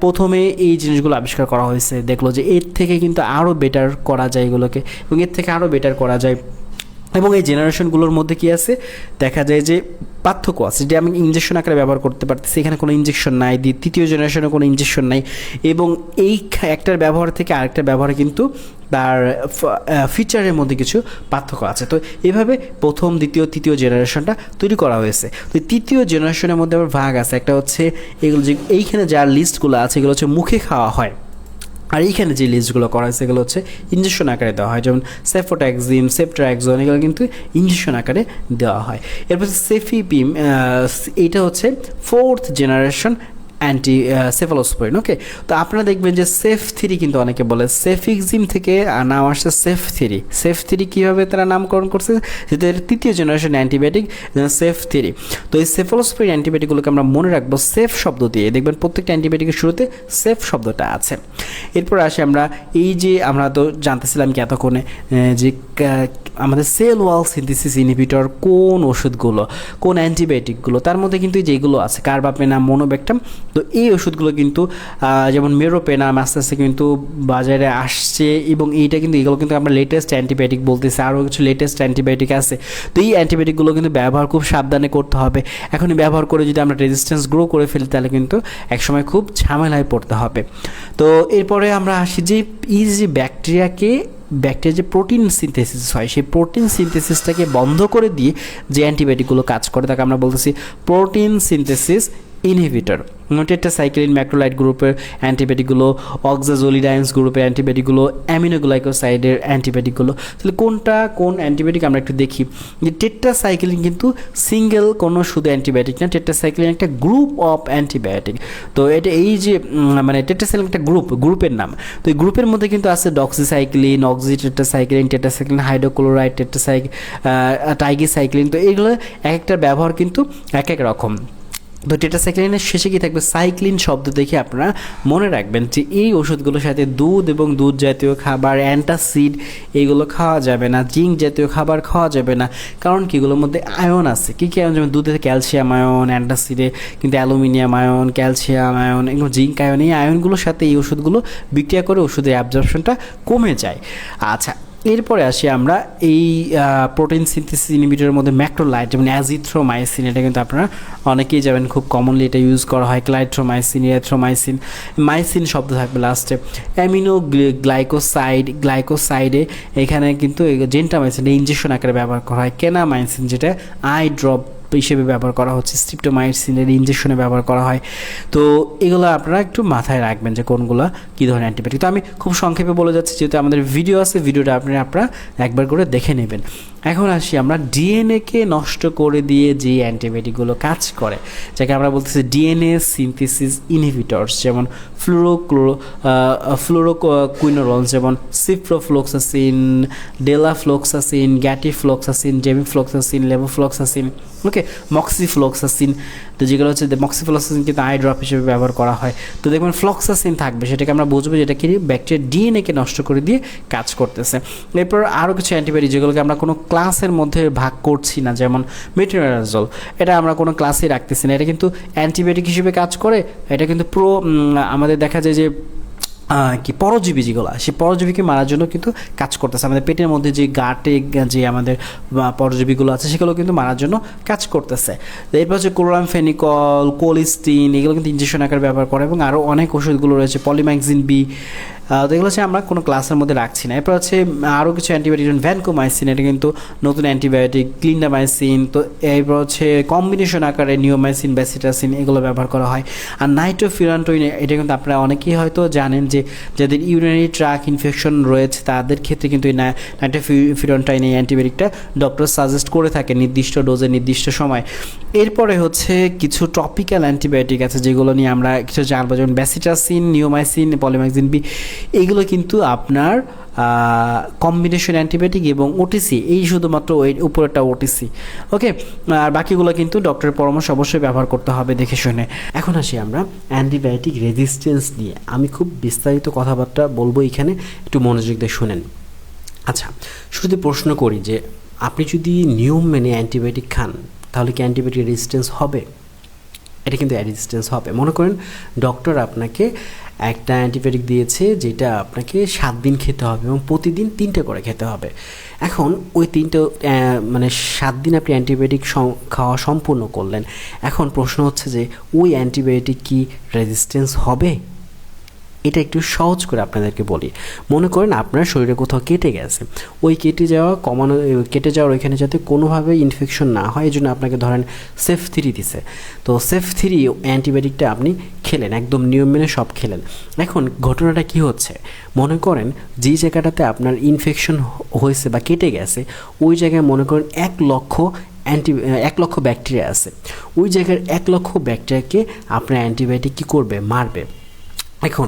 প্রথমে এই জিনিসগুলো আবিষ্কার করা হয়েছে, দেখলো যে এর থেকে কিন্তু আরও বেটার করা যায় এগুলোকে, এবং এর থেকে আরও বেটার করা যায়। এবং এই জেনারেশনগুলোর মধ্যে কি আছে, দেখা যায় যে পার্থক্য আছে, যে আমি ইঞ্জেকশন আকারে ব্যবহার করতে পারতেছি, এখানে কোনো ইঞ্জেকশন নাই, তৃতীয় জেনারেশনে কোনো ইঞ্জেকশন নাই, এবং এই একটার ব্যবহার থেকে আরেকটার ব্যবহারে কিন্তু তার ফিচারের মধ্যে কিছু পার্থক্য আছে। তো এভাবে প্রথম, দ্বিতীয়, তৃতীয় জেনারেশনটা তৈরি করা হয়েছে। তো তৃতীয় জেনারেশনের মধ্যে আবার ভাগ আছে, একটা হচ্ছে এগুলো যে এইখানে যার লিস্টগুলো আছে এগুলো হচ্ছে মুখে খাওয়া হয়, আর এইখানে যে লিস্টগুলো করা হয়েছে এগুলো হচ্ছে ইঞ্জেকশন আকারে দেওয়া হয়, যেমন সেফোট্যাক্সিম, সেফট্রাক্সন, এগুলো কিন্তু ইঞ্জেকশন আকারে দেওয়া হয়। এরপর সেফিপিম, এইটা হচ্ছে ফোর্থ জেনারেশন সেফালোস্পোরিন। ওকে, তো আপনারা দেখবেন যে সেফ3 কিন্তু অনেকে বলে, সেফিক্সিম থেকে নাম আসছে সেফ3। সেফ3 কীভাবে তারা নামকরণ করছে, যেটা তৃতীয় জেনারেশন অ্যান্টিবায়োটিক সেফ3। তো এই সেফালোস্পোরিন অ্যান্টিবায়োটিকগুলোকে আমরা মনে রাখবো সেফ শব্দ দিয়ে, দেখবেন প্রত্যেকটা অ্যান্টিবায়োটিকের শুরুতে সেফ শব্দটা আছে। এরপর আসি আমরা এই যে আমরা তো জানতেছিলাম কি এতক্ষণে যে আমাদের সেল ওয়াল সিনথেসিস ইনহিবিটর কোন ওষুধগুলো, কোন অ্যান্টিবায়োটিকগুলো, তার মধ্যে কিন্তু যেগুলো আছে কার্বাপেনাম, মনোব্যাক্টাম। তো এই ওষুধগুলো কিন্তু যেমন মেরোপেনাম আস্তে আস্তে কিন্তু বাজারে আসছে, এবং এগুলো কিন্তু আমরা লেটেস্ট অ্যান্টিবায়োটিক বলতেছি, আরও কিছু লেটেস্ট অ্যান্টিবায়োটিক আছে। তো এই অ্যান্টিবায়োটিকগুলো কিন্তু ব্যবহার খুব সাবধানে করতে হবে। এখনই ব্যবহার করে যদি আমরা রেজিস্ট্যান্স গ্রো করে ফেলি তাহলে কিন্তু একসময় খুব ঝামেলায় পড়তে হবে। তো এরপরে আমরা আসি যে এই যে ব্যাকটেরিয়া যে প্রোটিন সিনথেসিস হয়, সেই প্রোটিন সিনথেসিসটাকে বন্ধ করে দিয়ে যে অ্যান্টিবায়োটিকগুলো কাজ করে তাকে আমরা বলতেছি protein synthesis inhibitor. Tetracycline, macrolide গ্রুপের অ্যান্টিবায়োটিকগুলো, অক্সাজোলিডাইন্স গ্রুপের অ্যান্টিবায়োটিকগুলো, অ্যামিনোগ্লাইকোসাইডের অ্যান্টিবায়োটিকগুলো। তাহলে কোনটা কোন অ্যান্টিবায়োটিক আমরা একটু দেখি। যে টেট্রাসাইক্লিন কিন্তু সিঙ্গেল কোনো শুধু অ্যান্টিবায়োটিক না, টেট্রাসাইক্লিন একটা গ্রুপ অফ অ্যান্টিবায়োটিক। তো এটা এই যে মানে টেট্রাসাইক্লিন একটা গ্রুপের নাম। তো এই গ্রুপের মধ্যে কিন্তু আছে ডক্সিসাইক্লিন, অক্সিটেট্রাসাইক্লিন, টেট্রাসাইক্লিন হাইড্রোক্লোরাইড, টাইগিসাইক্লিন। তো এইগুলো এক একটার ব্যবহার কিন্তু এক এক রকম। তো টেট্রাসাইক্লিনের শেষে কি থাকবে, সাইক্লিন শব্দ দেখে আপনারা মনে রাখবেন যে এই ওষুধগুলোর সাথে দুধ এবং দুধ জাতীয় খাবার, অ্যান্টাসিড এগুলো খাওয়া যাবে না, জিঙ্ক জাতীয় খাবার খাওয়া যাবে না। কারণ কি, এগুলোর মধ্যে আয়ন আছে। কী কী আয়ন? যেমন দুধে ক্যালসিয়াম আয়ন, অ্যান্টাসিডে কিন্তু অ্যালুমিনিয়াম আয়ন, ক্যালসিয়াম আয়ন, এগুলো জিঙ্ক আয়ন। এই আয়নগুলোর সাথে এই ওষুধগুলো বিক্রিয়া করে ওষুধের অ্যাবজর্পশনটা কমে যায়। আচ্ছা, এরপরে আসি আমরা এই প্রোটিন সিনথেসিস ইনহিবিটরের মধ্যে ম্যাক্রোলাইড, যেমন অ্যাজিথ্রোমাইসিন, এটা কিন্তু আপনারা অনেকেই যাবেন, খুব কমনলি এটা ইউজ করা হয়। ক্লাইট্রোমাইসিন, এরিথ্রোমাইসিন, মাইসিন শব্দ থাকবে লাস্টে। গ্লাইকোসাইডে এখানে কিন্তু জেন্টামাইসিন ইঞ্জেকশন আকারে ব্যবহার করা হয়। কেনামাইসিন যেটা আই ড্রপ হিসেবে ব্যবহার করা হচ্ছে, স্ট্রিপ্টোমাইসিনের ইনজেকশনে ব্যবহার করা হয়। তো এগুলো আপনারা একটু মাথায় রাখবেন যে কোনগুলো কী ধরনের অ্যান্টিবায়োটিক। তো আমি খুব সংক্ষেপে বলে যাচ্ছি, যেহেতু আমাদের ভিডিও আছে, ভিডিওটা আপনারা একবার করে দেখে নেবেন। এখন আসি আমরা ডিএনএকে নষ্ট করে দিয়ে যে অ্যান্টিবায়োটিকগুলো কাজ করে, যাকে আমরা বলতেছি ডিএনএ সিনথেসিস ইনহিবিটরস, যেমন ফ্লুরোকুইনোরল, যেমন সিপ্রোফ্লক্সাসিন, ডেলাফ্লক্সাসিন, গ্যাটিফ্লক্সাসিন, জেমিফ্লক্সাসিন, লেভোফ্লক্সাসিন, ওকে, মক্সিফ্লক্সাসিন। তো যেগুলো হচ্ছে মক্সিফ্লক্সাসিন কিন্তু আই ড্রপ হিসেবে ব্যবহার করা হয়। তো দেখবেন ফ্লক্সাসিন থাকবে, সেটাকে আমরা বুঝবো যেটা কি ব্যাকটেরিয়ার ডিএনএকে নষ্ট করে দিয়ে কাজ করতেছে। এরপর আরও কিছু অ্যান্টিবায়োটিক যেগুলোকে আমরা কোনো ক্লাসের মধ্যে ভাগ করছি না, যেমন মেট্রোনাজল, এটা আমরা কোনো ক্লাসে রাখতেছি না, এটা কিন্তু অ্যান্টিবায়োটিক হিসেবে কাজ করে। এটা কিন্তু আমাদের দেখা যায় যে কি পরজীবী যেগুলো, সেই পরজীবীকে মারার জন্য কিন্তু কাজ করতেছে। আমাদের পেটের মধ্যে যে গাটে যে আমাদের পরজীবীগুলো আছে সেগুলো কিন্তু মারার জন্য কাজ করতেছে। এরপর হচ্ছে ক্লোরামফেনিকল, কোলিস্টিন, এগুলো কিন্তু ইনজেকশন আকারে ব্যবহার করে, এবং আরও অনেক ওষুধগুলো রয়েছে, পলিম্যাক্সিন বি। তো এগুলো হচ্ছে আমরা কোনো ক্লাসের মধ্যে রাখছি না। এরপর হচ্ছে আরও কিছু অ্যান্টিবায়োটিক, যেমন ভ্যানকোমাইসিন, এটা কিন্তু নতুন অ্যান্টিবায়োটিক, ক্লিন্ডামাইসিন। তো এরপর হচ্ছে কম্বিনেশন আকারে নিওমাইসিন, ব্যাসিটাসিন, এগুলো ব্যবহার করা হয়। আর নাইট্রোফিউরান্টোইন, এটা কিন্তু আপনারা অনেকেই হয়তো জানেন যে যাদের ইউরিনারি ট্র্যাক্ট ইনফেকশন রয়েছে তাদের ক্ষেত্রে কিন্তু এই নাইট্রোফিউরান্টোইন এই অ্যান্টিবায়োটিকটা ডক্টর সাজেস্ট করে থাকে নির্দিষ্ট ডোজে নির্দিষ্ট সময়। এরপরে হচ্ছে কিছু টপিক্যাল অ্যান্টিবায়োটিক আছে যেগুলো নিয়ে আমরা কিছু জানবো, যেমন ব্যাসিটাসিন, নিওমাইসিন, পলিম্যাক্সিন বি, এইগুলো কিন্তু আপনার কম্বিনেশন অ্যান্টিবায়োটিক এবং ওটিসি, এই শুধুমাত্র ওই উপরেরটা ওটিসি, ওকে। আর বাকিগুলো কিন্তু ডক্টরের পরামর্শ অবশ্যই ব্যবহার করতে হবে দেখে শুনে। এখন আসি আমরা অ্যান্টিবায়োটিক রেজিস্ট্যান্স নিয়ে, আমি খুব বিস্তারিত কথাবার্তা বলবো এখানে, একটু মনোযোগ দিয়ে শুনেন। আচ্ছা, শুরুতে প্রশ্ন করি যে আপনি যদি নিয়ম মেনে অ্যান্টিবায়োটিক খান তাহলে কি অ্যান্টিবায়োটিক রেজিস্ট্যান্স হবে? এটা কিন্তু রেজিস্ট্যান্স হবে। মনে করেন ডক্টর আপনাকে একটা অ্যান্টিবায়োটিক দিয়েছে যেটা আপনাকে 7 দিন খেতে হবে এবং প্রতিদিন 3টে করে খেতে হবে। এখন ওই 3টে মানে 7 দিন আপনি অ্যান্টিবায়োটিক খাওয়া সম্পূর্ণ করলেন। এখন প্রশ্ন হচ্ছে যে ওই অ্যান্টিবায়োটিক কি রেজিস্ট্যান্স হবে? এটা একটু সহজ করে আপনাদেরকে বলি। মনে করেন আপনার শরীরে কোথাও কেটে গেছে, ওই কেটে যাওয়ার ওইখানে যাতে কোনোভাবে ইনফেকশন না হয়, এই জন্য আপনাকে ধরেন সেফ3 দিছে। তো সেফ3 অ্যান্টিবায়োটিকটা আপনি খেলেন, একদম নিয়ম মেনে সব খেলেন। এখন ঘটনাটা কি হচ্ছে, মনে করেন যেই জায়গাটাতে আপনার ইনফেকশন হয়েছে বা কেটে গেছে ওই জায়গায় মনে করেন 1 লক্ষ ব্যাকটেরিয়া আছে। ওই জায়গার 1 লক্ষ ব্যাকটেরিয়াকে আপনার অ্যান্টিবায়োটিক কী করবে? মারবে। এখন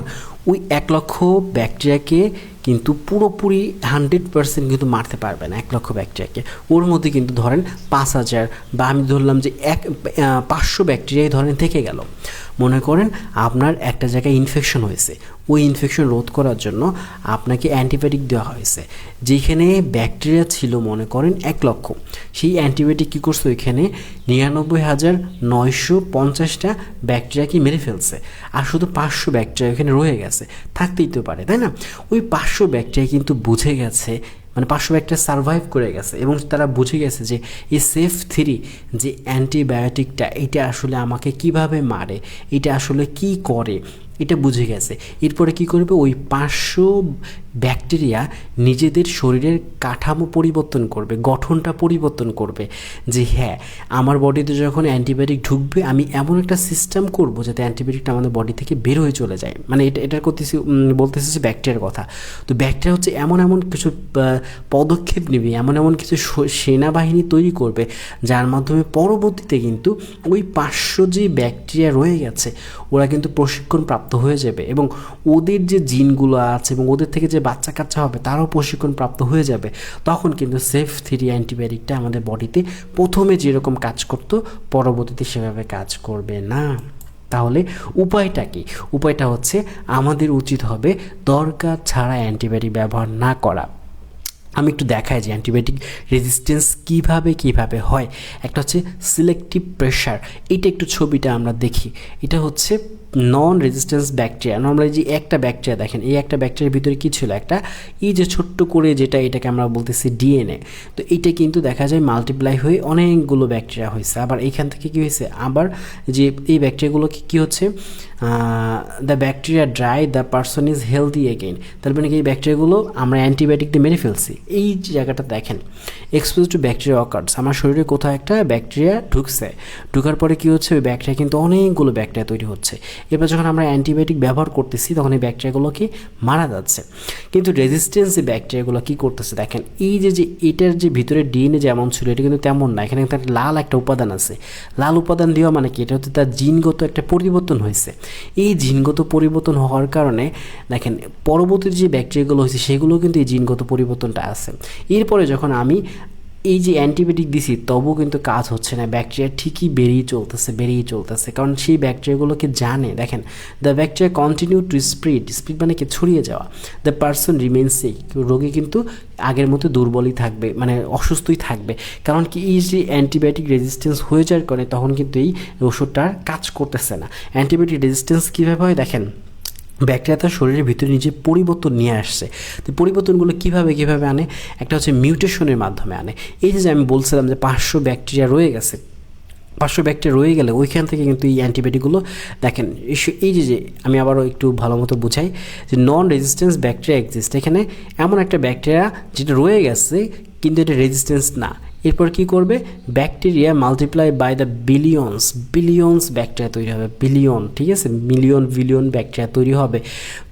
ওই 1 লক্ষ ব্যাকটেরিয়াকে কিন্তু পুরোপুরি 100% কিন্তু মারতে পারবে না 1 লক্ষ ব্যাকটেরিয়াকে। ওর মধ্যে কিন্তু ধরেন 5000 বা আমি ধরলাম যে 500 ব্যাকটেরিয়াই ধরেন থেকে গেল। মনে করেন আপনার একটা জায়গায় ইনফেকশন হয়েছে, ওই ইনফেকশন রোধ করার জন্য আপনাকে অ্যান্টিবায়োটিক দেওয়া হয়েছে, যেখানে ব্যাকটেরিয়া ছিল মনে করেন 1 লক্ষ। সেই অ্যান্টিবায়োটিক কী করছে, ওইখানে 99,950টা ব্যাকটেরিয়াকে মেরে ফেলছে, আর শুধু 500 ব্যাকটেরিয়া ওইখানে রয়ে গেছে। থাকতেই তো পারে, তাই না? ওই 500 ব্যাকটেরিয়া কিন্তু বুঝে গেছে, মানে 500 ব্যাকটেরিয়া সার্ভাইভ করে গেছে এবং তারা বুঝে গেছে যে এই সেফ3 যে অ্যান্টিবায়োটিকটা এটা আসলে আমাকে কিভাবে মারে, এটা আসলে কি করে, এটা বুঝে গেছে। এরপরে কি করবে, ওই 500 ব্যাকটেরিয়া নিজেদের শরীরের কাঠামো পরিবর্তন করবে, গঠনটা পরিবর্তন করবে, যে হ্যাঁ আমার বডিতে যখন অ্যান্টিবায়োটিক ঢুকবে আমি এমন একটা সিস্টেম করব যাতে অ্যান্টিবায়োটিকটা আমাদের বডি থেকে বের হয়ে চলে যায়। মানে এটার বলতেছি যে ব্যাকটেরিয়ার কথা। তো ব্যাকটেরিয়া হচ্ছে এমন কিছু পদক্ষেপ নেবে, এমন কিছু সেনাবাহিনী তৈরি করবে যার মাধ্যমে পরবর্তীতে কিন্তু ওই 500 যে ব্যাকটেরিয়া রয়ে গেছে ওরা কিন্তু প্রশিক্ষণ প্রাপ্ত হয়ে যাবে, এবং ওদের যে জিনগুলো আছে এবং ওদের থেকে যে বাচ্চা কাচ্চা হবে তারাও প্রশিক্ষণ প্রাপ্ত হয়ে যাবে। তখন কিন্তু সেফ3 অ্যান্টিবায়োটিকটা আমাদের বডিতে প্রথমে যেরকম কাজ করতো পরবর্তীতে সেভাবে কাজ করবে না। তাহলে উপায়টা কি? উপায়টা হচ্ছে আমাদের উচিত হবে দরকার ছাড়া অ্যান্টিবায়োটিক ব্যবহার না করা। আমি একটু দেখাই যে অ্যান্টিবায়োটিক রেজিস্ট্যান্স কিভাবে হয়। একটা হচ্ছে সিলেক্টিভ প্রেশার, এটা একটু ছবিটা আমরা দেখি। এটা হচ্ছে নন রেজিস্ট্যান্স ব্যাকটেরিয়া। নর্মালি যে একটা ব্যাকটেরিয়া দেখেন, এই একটা ব্যাকটেরিয়ার ভিতরে কী ছিল, একটা এই যে ছোট্ট করে এটাকে আমরা বলতেছি ডিএনএ। তো এইটা কিন্তু দেখা যায় মাল্টিপ্লাই হয়ে অনেকগুলো ব্যাকটেরিয়া হয়েছে। আবার এইখান থেকে কী হয়েছে, আবার যে এই ব্যাকটেরিয়াগুলো কী হচ্ছে the bacteria dry, the person is healthy again. তার মানে কি এই ব্যাকটেরিয়াগুলো আমরা অ্যান্টিবায়োটিক দিয়ে মেরে ফেলছি। এই জায়গাটা দেখেন, এক্সপোজ টু ব্যাকটেরিয়া অকার্স, আমার শরীরে কোথাও একটা ব্যাকটেরিয়া ঢুকছে, ঢুকার পরে কী হচ্ছে, ওই ব্যাকটেরিয়া কিন্তু অনেকগুলো ব্যাকটেরিয়া তৈরি হচ্ছে। এবার যখন আমরা অ্যান্টিবায়োটিক ব্যবহার করতেছি তখন এই ব্যাকটেরিয়াগুলো কি মারা যাচ্ছে। কিন্তু রেজিস্ট্যান্স যে ব্যাকটেরিয়াগুলো কী করতেছে দেখেন, এই যে এটার যে ভিতরে ডিএনএ যেমন ছিল এটা কিন্তু তেমন না, এখানে একটা লাল একটা উপাদান আছে। লাল উপাদান দেওয়া মানে কি, এটা হচ্ছে তার জিনগত একটা পরিবর্তন হয়েছে। এই জিনগত পরিবর্তন হওয়ার কারণে দেখেন পরবর্তী যে ব্যাকটেরিয়াগুলো হয়েছে সেগুলোও কিন্তু এই জিনগত পরিবর্তনটা আছে। এরপরে যখন আমি এই যে অ্যান্টিবায়োটিক দিছি তবুও কিন্তু কাজ হচ্ছে না, ব্যাকটেরিয়া ঠিকই বেরিয়ে চলতেছে, কারণ সেই ব্যাকটেরিয়াগুলোকে জানে। দেখেন, দ্য ব্যাকটেরিয়া কন্টিনিউ টু স্প্রিড মানে কি ছড়িয়ে যাওয়া। দ্য পারসন রিমেইন সিক, রোগী কিন্তু আগের মতো দুর্বলই থাকবে, মানে অসুস্থই থাকবে। কারণ কি, এই যে অ্যান্টিবায়োটিক রেজিস্ট্যান্স হয়ে যাওয়ার কারণে তখন কিন্তু এই ওষুধটা কাজ করতেছে না। অ্যান্টিবায়োটিক রেজিস্ট্যান্স কীভাবে হয় দেখেন, ব্যাকটেরিয়া তার শরীরের ভিতরে নিজে পরিবর্তন নিয়ে আসছে। তো পরিবর্তনগুলো কীভাবে আনে, একটা হচ্ছে মিউটেশনের মাধ্যমে আনে। এই যে আমি বলছিলাম যে 500 ব্যাকটেরিয়া রয়ে গেছে, 500 ব্যাকটেরিয়া রয়ে গেলে ওইখান থেকে কিন্তু এই অ্যান্টিবায়োটিকগুলো দেখেন, এই যে আমি আবারও একটু ভালো মতো বুঝাই যে নন রেজিস্ট্যান্স ব্যাকটেরিয়া এক্সিস্ট। এখানে এমন একটা ব্যাকটেরিয়া যেটা রয়ে গেছে কিন্তু এটা রেজিস্ট্যান্স না। এরপর কি করবে, bacteria multiply by the billions bacteria তৈরি হবে, বিলিয়ন, ঠিক আছে, বিলিয়ন ব্যাকটেরিয়া তৈরি হবে।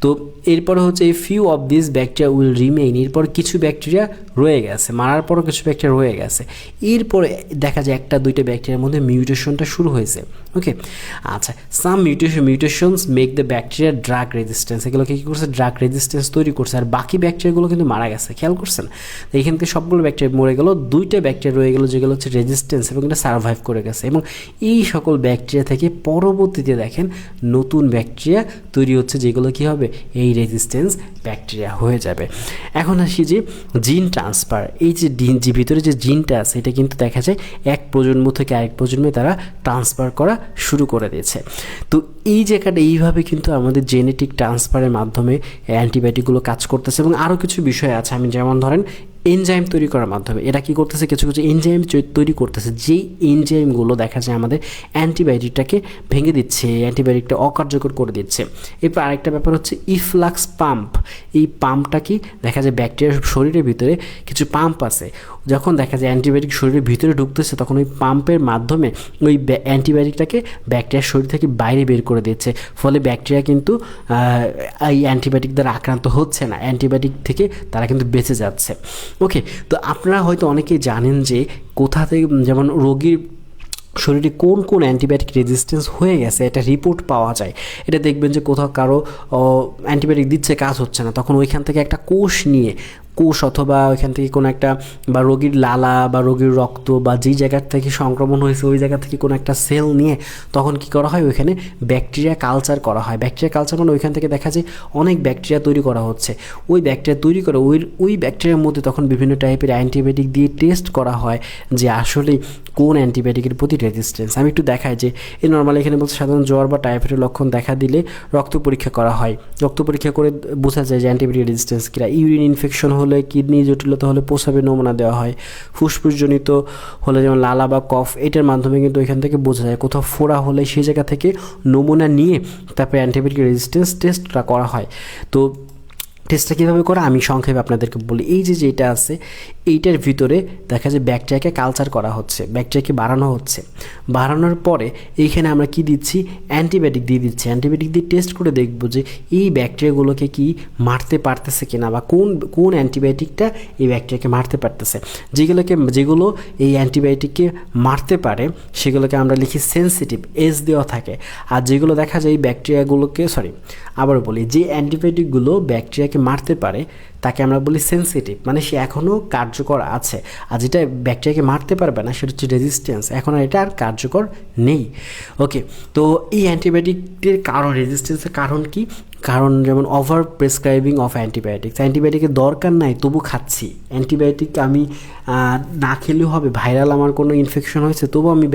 তো এরপর হচ্ছে এই few of this bacteria will remain, এরপর কিছু ব্যাকটেরিয়া রয়ে গেছে, মারার পরও কিছু ব্যাকটেরিয়া রয়ে গেছে। এরপরে দেখা যায় 1-2টা ব্যাকটেরিয়ার মধ্যে মিউটেশনটা শুরু হয়েছে। ওকে, আচ্ছা, some mutations make the bacteria drug resistance, এগুলোকে কী করছে, ড্রাগ রেজিস্ট্যান্স তৈরি করছে। আর বাকি ব্যাকটেরিয়াগুলো কিন্তু মারা গেছে, খেয়াল করছেন। তো এখান থেকে সবগুলো ব্যাকটেরিয়া মরে গেল, 2টা ব্যাকটেরিয়া রয়ে গেল যেগুলো হচ্ছে রেজিস্ট্যান্স এবং এটা সার্ভাইভ করে গেছে। এবং এই সকল ব্যাকটেরিয়া থেকে পরবর্তীতে দেখেন নতুন ব্যাকটেরিয়া তৈরি হচ্ছে, যেগুলো কী হবে, এই রেজিস্ট্যান্স ব্যাকটেরিয়া হয়ে যাবে। এখন আসি যে জিন ট্রান্সফার, এই যে ভিতরে যে জিনটা আছে এটা কিন্তু দেখা যায় এক প্রজন্ম থেকে আরেক প্রজন্মে তারা ট্রান্সফার করা শুরু করে দিয়েছে। তো এই জায়গাটা এইভাবে কিন্তু আমাদের জেনেটিক ট্রান্সফারের মাধ্যমে অ্যান্টিবায়োটিকগুলো কাজ করতেছে। এবং আরও কিছু বিষয় আছে, আমি যেমন ধরেন এনজাইম তৈরি করার মাধ্যমে এরা কী করতেছে, কিছু এনজাইম তৈরি করতেছে, যেই এনজাইমগুলো দেখা যায় আমাদের অ্যান্টিবায়োটিকটাকে ভেঙে দিচ্ছে, অ্যান্টিবায়োটিকটা অকার্যকর করে দিচ্ছে। এরপর আরেকটা ব্যাপার হচ্ছে ইফ্লাক্স পাম্প, এই পাম্পটা কি দেখা যায় ব্যাকটেরিয়ার শরীরের ভিতরে কিছু পাম্প আছে, যখন দেখা যায় অ্যান্টিবায়োটিক শরীরের ভিতরে ঢুকতেছে তখন ওই পাম্পের মাধ্যমে ওই অ্যান্টিবায়োটিকটাকে ব্যাকটেরিয়ার শরীর থেকে বাইরে বের করে দিচ্ছে। ফলে ব্যাকটেরিয়া কিন্তু এই অ্যান্টিবায়োটিক দ্বারা আক্রান্ত হচ্ছে না, অ্যান্টিবায়োটিক থেকে তারা কিন্তু বেঁচে যাচ্ছে। ওকে, তো আপনারা হয়তো অনেকেই জানেন যে কোথা থেকে, যেমন রোগীর শরীরে কোন অ্যান্টিবায়োটিক রেজিস্ট্যান্স হয়ে গেছে এটা রিপোর্ট পাওয়া যায়। এটা দেখবেন যে কোথাও কারো অ্যান্টিবায়োটিক দিচ্ছে, কাজ হচ্ছে না, তখন ওইখান থেকে একটা কোষ অথবা ওইখান থেকে কোনো একটা, বা রোগীর লালা বা রোগীর রক্ত বা যেই জায়গার থেকে সংক্রমণ হয়েছে ওই জায়গা থেকে কোনো একটা সেল নিয়ে তখন কি করা হয়, ওইখানে ব্যাকটেরিয়া কালচার করা হয়। ব্যাকটেরিয়া কালচার মানে ওইখান থেকে দেখা যায় অনেক ব্যাকটেরিয়া তৈরি করা হচ্ছে। ওই ব্যাকটেরিয়া তৈরি করে ওই ব্যাকটেরিয়ার মধ্যে তখন বিভিন্ন টাইপের অ্যান্টিবায়োটিক দিয়ে টেস্ট করা হয় যে আসলে কোন অ্যান্টিবায়োটিকের প্রতি রেজিস্ট্যান্স। আমি একটু দেখাই যে এই নর্মালি এখানে বলছে সাধারণ জ্বর বা টাইফয়েডের লক্ষণ দেখা দিলে রক্ত পরীক্ষা করা হয়। রক্ত পরীক্ষা করে বোঝা যায় যে অ্যান্টিবায়োটিক রেজিস্ট্যান্স কিনা। ইউরিন ইনফেকশন হলে, কিডনি জটিলতা হলে প্রস্রাবের নমুনা দেওয়া হয়। ফুসফুসজনিত হলে যেমন লালা বা কফ, এটার মাধ্যমে কিন্তু এখান থেকে বোঝা যায়। কোথাও ফোড়া হলে সেই জায়গা থেকে নমুনা নিয়ে তারপরে অ্যান্টিবায়োটিক রেজিস্ট্যান্স টেস্টটা করা হয়। তো টেস্টটা কীভাবে করে আমি সংক্ষেপে আপনাদেরকে বলি। এই যে যেটা আছে এইটার ভিতরে দেখা যায় ব্যাকটেরিয়াকে কালচার করা হচ্ছে, ব্যাকটেরিয়াকে বাড়ানো হচ্ছে। বাড়ানোর পরে এইখানে আমরা কি দিচ্ছি, অ্যান্টিবায়োটিক দিয়ে দিচ্ছি। অ্যান্টিবায়োটিক দিয়ে টেস্ট করে দেখবো যে এই ব্যাকটেরিয়াগুলোকে কি মারতে পারতেছে কিনা, বা কোন অ্যান্টিবায়োটিকটা এই ব্যাকটেরিয়াকে মারতে পারতেছে। যেগুলো এই অ্যান্টিবায়োটিককে মারতে পারে সেগুলোকে আমরা লিখি সেন্সিটিভ, এস দেওয়া থাকে। আর যেগুলো দেখা যায় এই ব্যাকটেরিয়াগুলোকে, আবারও বলি, যে অ্যান্টিবায়োটিকগুলো ব্যাকটেরিয়াকে মারতে পারে তাকে আমরা বলি সেন্সিটিভ, মানে সে এখনও কার্যকর আছে। আর যেটা ব্যাকটেরিয়াকে মারতে পারবে না সেটা হচ্ছে রেজিস্ট্যান্স, এখন আর এটা আর কার্যকর নেই। ওকে, তো এই অ্যান্টিবায়োটিকের কারণ, রেজিস্ট্যান্সের কারণ কি, কারণ যেমন ওভার প্রেসক্রাইবিং অফ অ্যান্টিবায়োটিক্স, অ্যান্টিবায়োটিকের দরকার নাই তবু খাচ্ছি। অ্যান্টিবায়োটিক আমি না খেলেও হবে, ভাইরাল আমার কোনো ইনফেকশন হয়েছে তবু আমি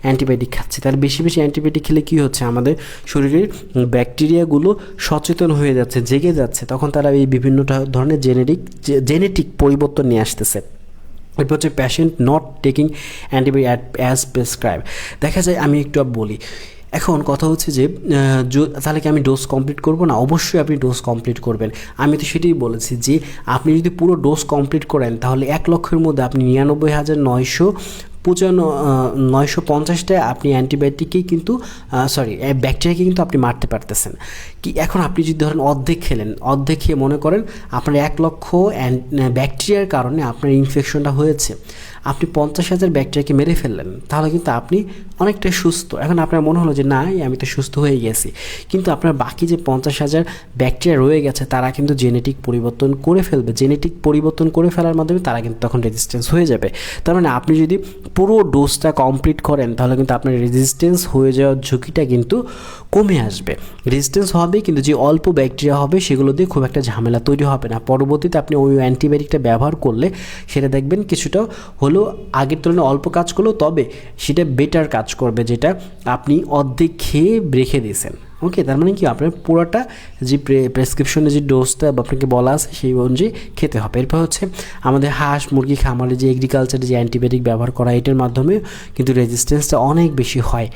অ্যান্টিবায়োটিক খাচ্ছি। তার বেশি অ্যান্টিবায়োটিক খেলে কী হচ্ছে, আমাদের শরীরের ব্যাকটেরিয়াগুলো সচেতন হয়ে যাচ্ছে, জেগে যাচ্ছে, তখন তারা এই বিভিন্ন ধরনের জেনেটিক পরিবর্তন নিয়ে আসতেছে। এরপর হচ্ছে patient not taking antibiotic as prescribe. দেখা যায়, আমি একটু বলি, এখন কথা হচ্ছে যে তাহলে কি আমি ডোজ কমপ্লিট করব না? অবশ্যই আপনি ডোজ কমপ্লিট করবেন। আমি তো সেটাই বলেছি যে আপনি যদি পুরো ডোজ কমপ্লিট করেন তাহলে 1 লক্ষের মধ্যে আপনি 99,950টায় আপনি অ্যান্টিবায়োটিককেই কিন্তু ব্যাকটেরিয়াকে কিন্তু আপনি মারতে পারতেছেন। কি এখন আপনি যদি ধরেন অর্ধেক খেয়ে মনে করেন আপনার 1 লক্ষ ব্যাকটেরিয়ার কারণে আপনার ইনফেকশনটা হয়েছে, আপনি 50,000 ব্যাকটেরিয়াকে মেরে ফেললেন, তাহলে কিন্তু আপনি অনেকটাই সুস্থ। এখন আপনার মনে হলো যে না, আমি তো সুস্থ হয়ে গেছি, কিন্তু আপনার বাকি যে 50,000 ব্যাকটেরিয়া রয়ে গেছে তারা কিন্তু জেনেটিক পরিবর্তন করে ফেলবে। জেনেটিক পরিবর্তন করে ফেলার মাধ্যমে তারা কিন্তু তখন রেজিস্ট্যান্স হয়ে যাবে। তার মানে আপনি যদি পুরো ডোজটা কমপ্লিট করেন তাহলে কিন্তু আপনার রেজিস্ট্যান্স হয়ে যাওয়ার ঝুঁকিটা কিন্তু কমে আসবে। রেজিস্ট্যান্স হবে, কিন্তু যে অল্প ব্যাকটেরিয়া হবে সেগুলো দিয়ে খুব একটা ঝামেলা তৈরি হবে না। পরবর্তীতে আপনি ওই অ্যান্টিবায়োটিকটা ব্যবহার করলে সেটা দেখবেন কিছুটা হলেও আগের তুলনায় অল্প কাজ করলেও তবে সেটা বেটার কাজ করবে, যেটা আপনি অর্ধেক খেয়ে রেখে দিয়েছেন। ওকে, তার মানে কি আপনার পুরোটা যে প্রেসক্রিপশনে যে ডোজটা আপনাকে বলা আছে সেই অনুযায়ী খেতে হবে। এরপর হচ্ছে আমাদের হাঁস মুরগি খামারে যে এগ্রিকালচারে যে অ্যান্টিবায়োটিক ব্যবহার করা, এটার মাধ্যমে কিন্তু রেজিস্ট্যান্সটা অনেক বেশি হয়।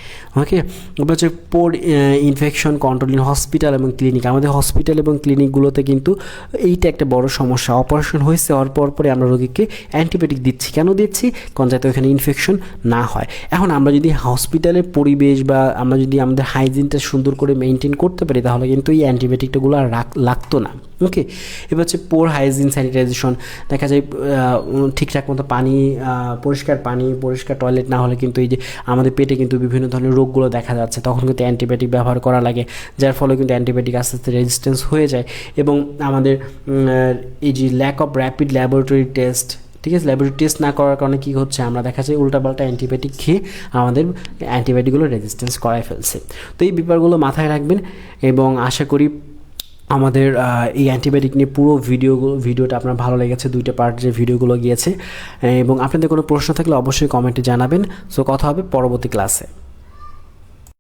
ওকে, এরপর হচ্ছে পোর ইনফেকশন কন্ট্রোল ইন হসপিটাল এবং ক্লিনিক। আমাদের হসপিটাল এবং ক্লিনিকগুলোতে কিন্তু এইটা একটা বড় সমস্যা। অপারেশন হয়েছে হওয়ার পরে আমরা রোগীকে অ্যান্টিবায়োটিক দিচ্ছি। কেন দিচ্ছি? কারণ যাতে ওখানে ইনফেকশন না হয়। এখন আমরা যদি হসপিটালের পরিবেশ বা আমরা যদি আমাদের হাইজিনটা সুন্দর করে মেনটেন করতে পারি তাহলে কিন্তু এই অ্যান্টিবায়োটিকটাগুলো আর লাগতো না। ওকে, এবার হচ্ছে পোর হাইজিন স্যানিটাইজেশন। দেখা যায় ঠিকঠাক মতো পরিষ্কার টয়লেট না হলে কিন্তু এই যে আমাদের পেটে কিন্তু বিভিন্ন ধরনের রোগগুলো দেখা যাচ্ছে, তখন কিন্তু অ্যান্টিবায়োটিক ব্যবহার করা লাগে, যার ফলে কিন্তু অ্যান্টিবায়োটিক আস্তে আস্তে রেজিস্ট্যান্স হয়ে যায়। এবং আমাদের এই যে lack of rapid laboratory test, ঠিক আছে, ল্যাবরেটরি টেস্ট না করার কারণে কী হচ্ছে, আমরা দেখা যায় উল্টাপাল্টা অ্যান্টিবায়োটিক খেয়ে আমাদের অ্যান্টিবায়োটিকগুলো রেজিস্ট্যান্স করায় ফেলছে। তো এই ব্যাপারগুলো মাথায় রাখবেন এবং আশা করি আমাদের এই অ্যান্টিবায়োটিক নিয়ে পুরো ভিডিওটা আপনার ভালো লেগেছে। 2টা পার্ট যে ভিডিওগুলো গিয়েছে, এবং আপনাদের কোনো প্রশ্ন থাকলে অবশ্যই কমেন্টে জানাবেন। সো কথা হবে পরবর্তী ক্লাসে।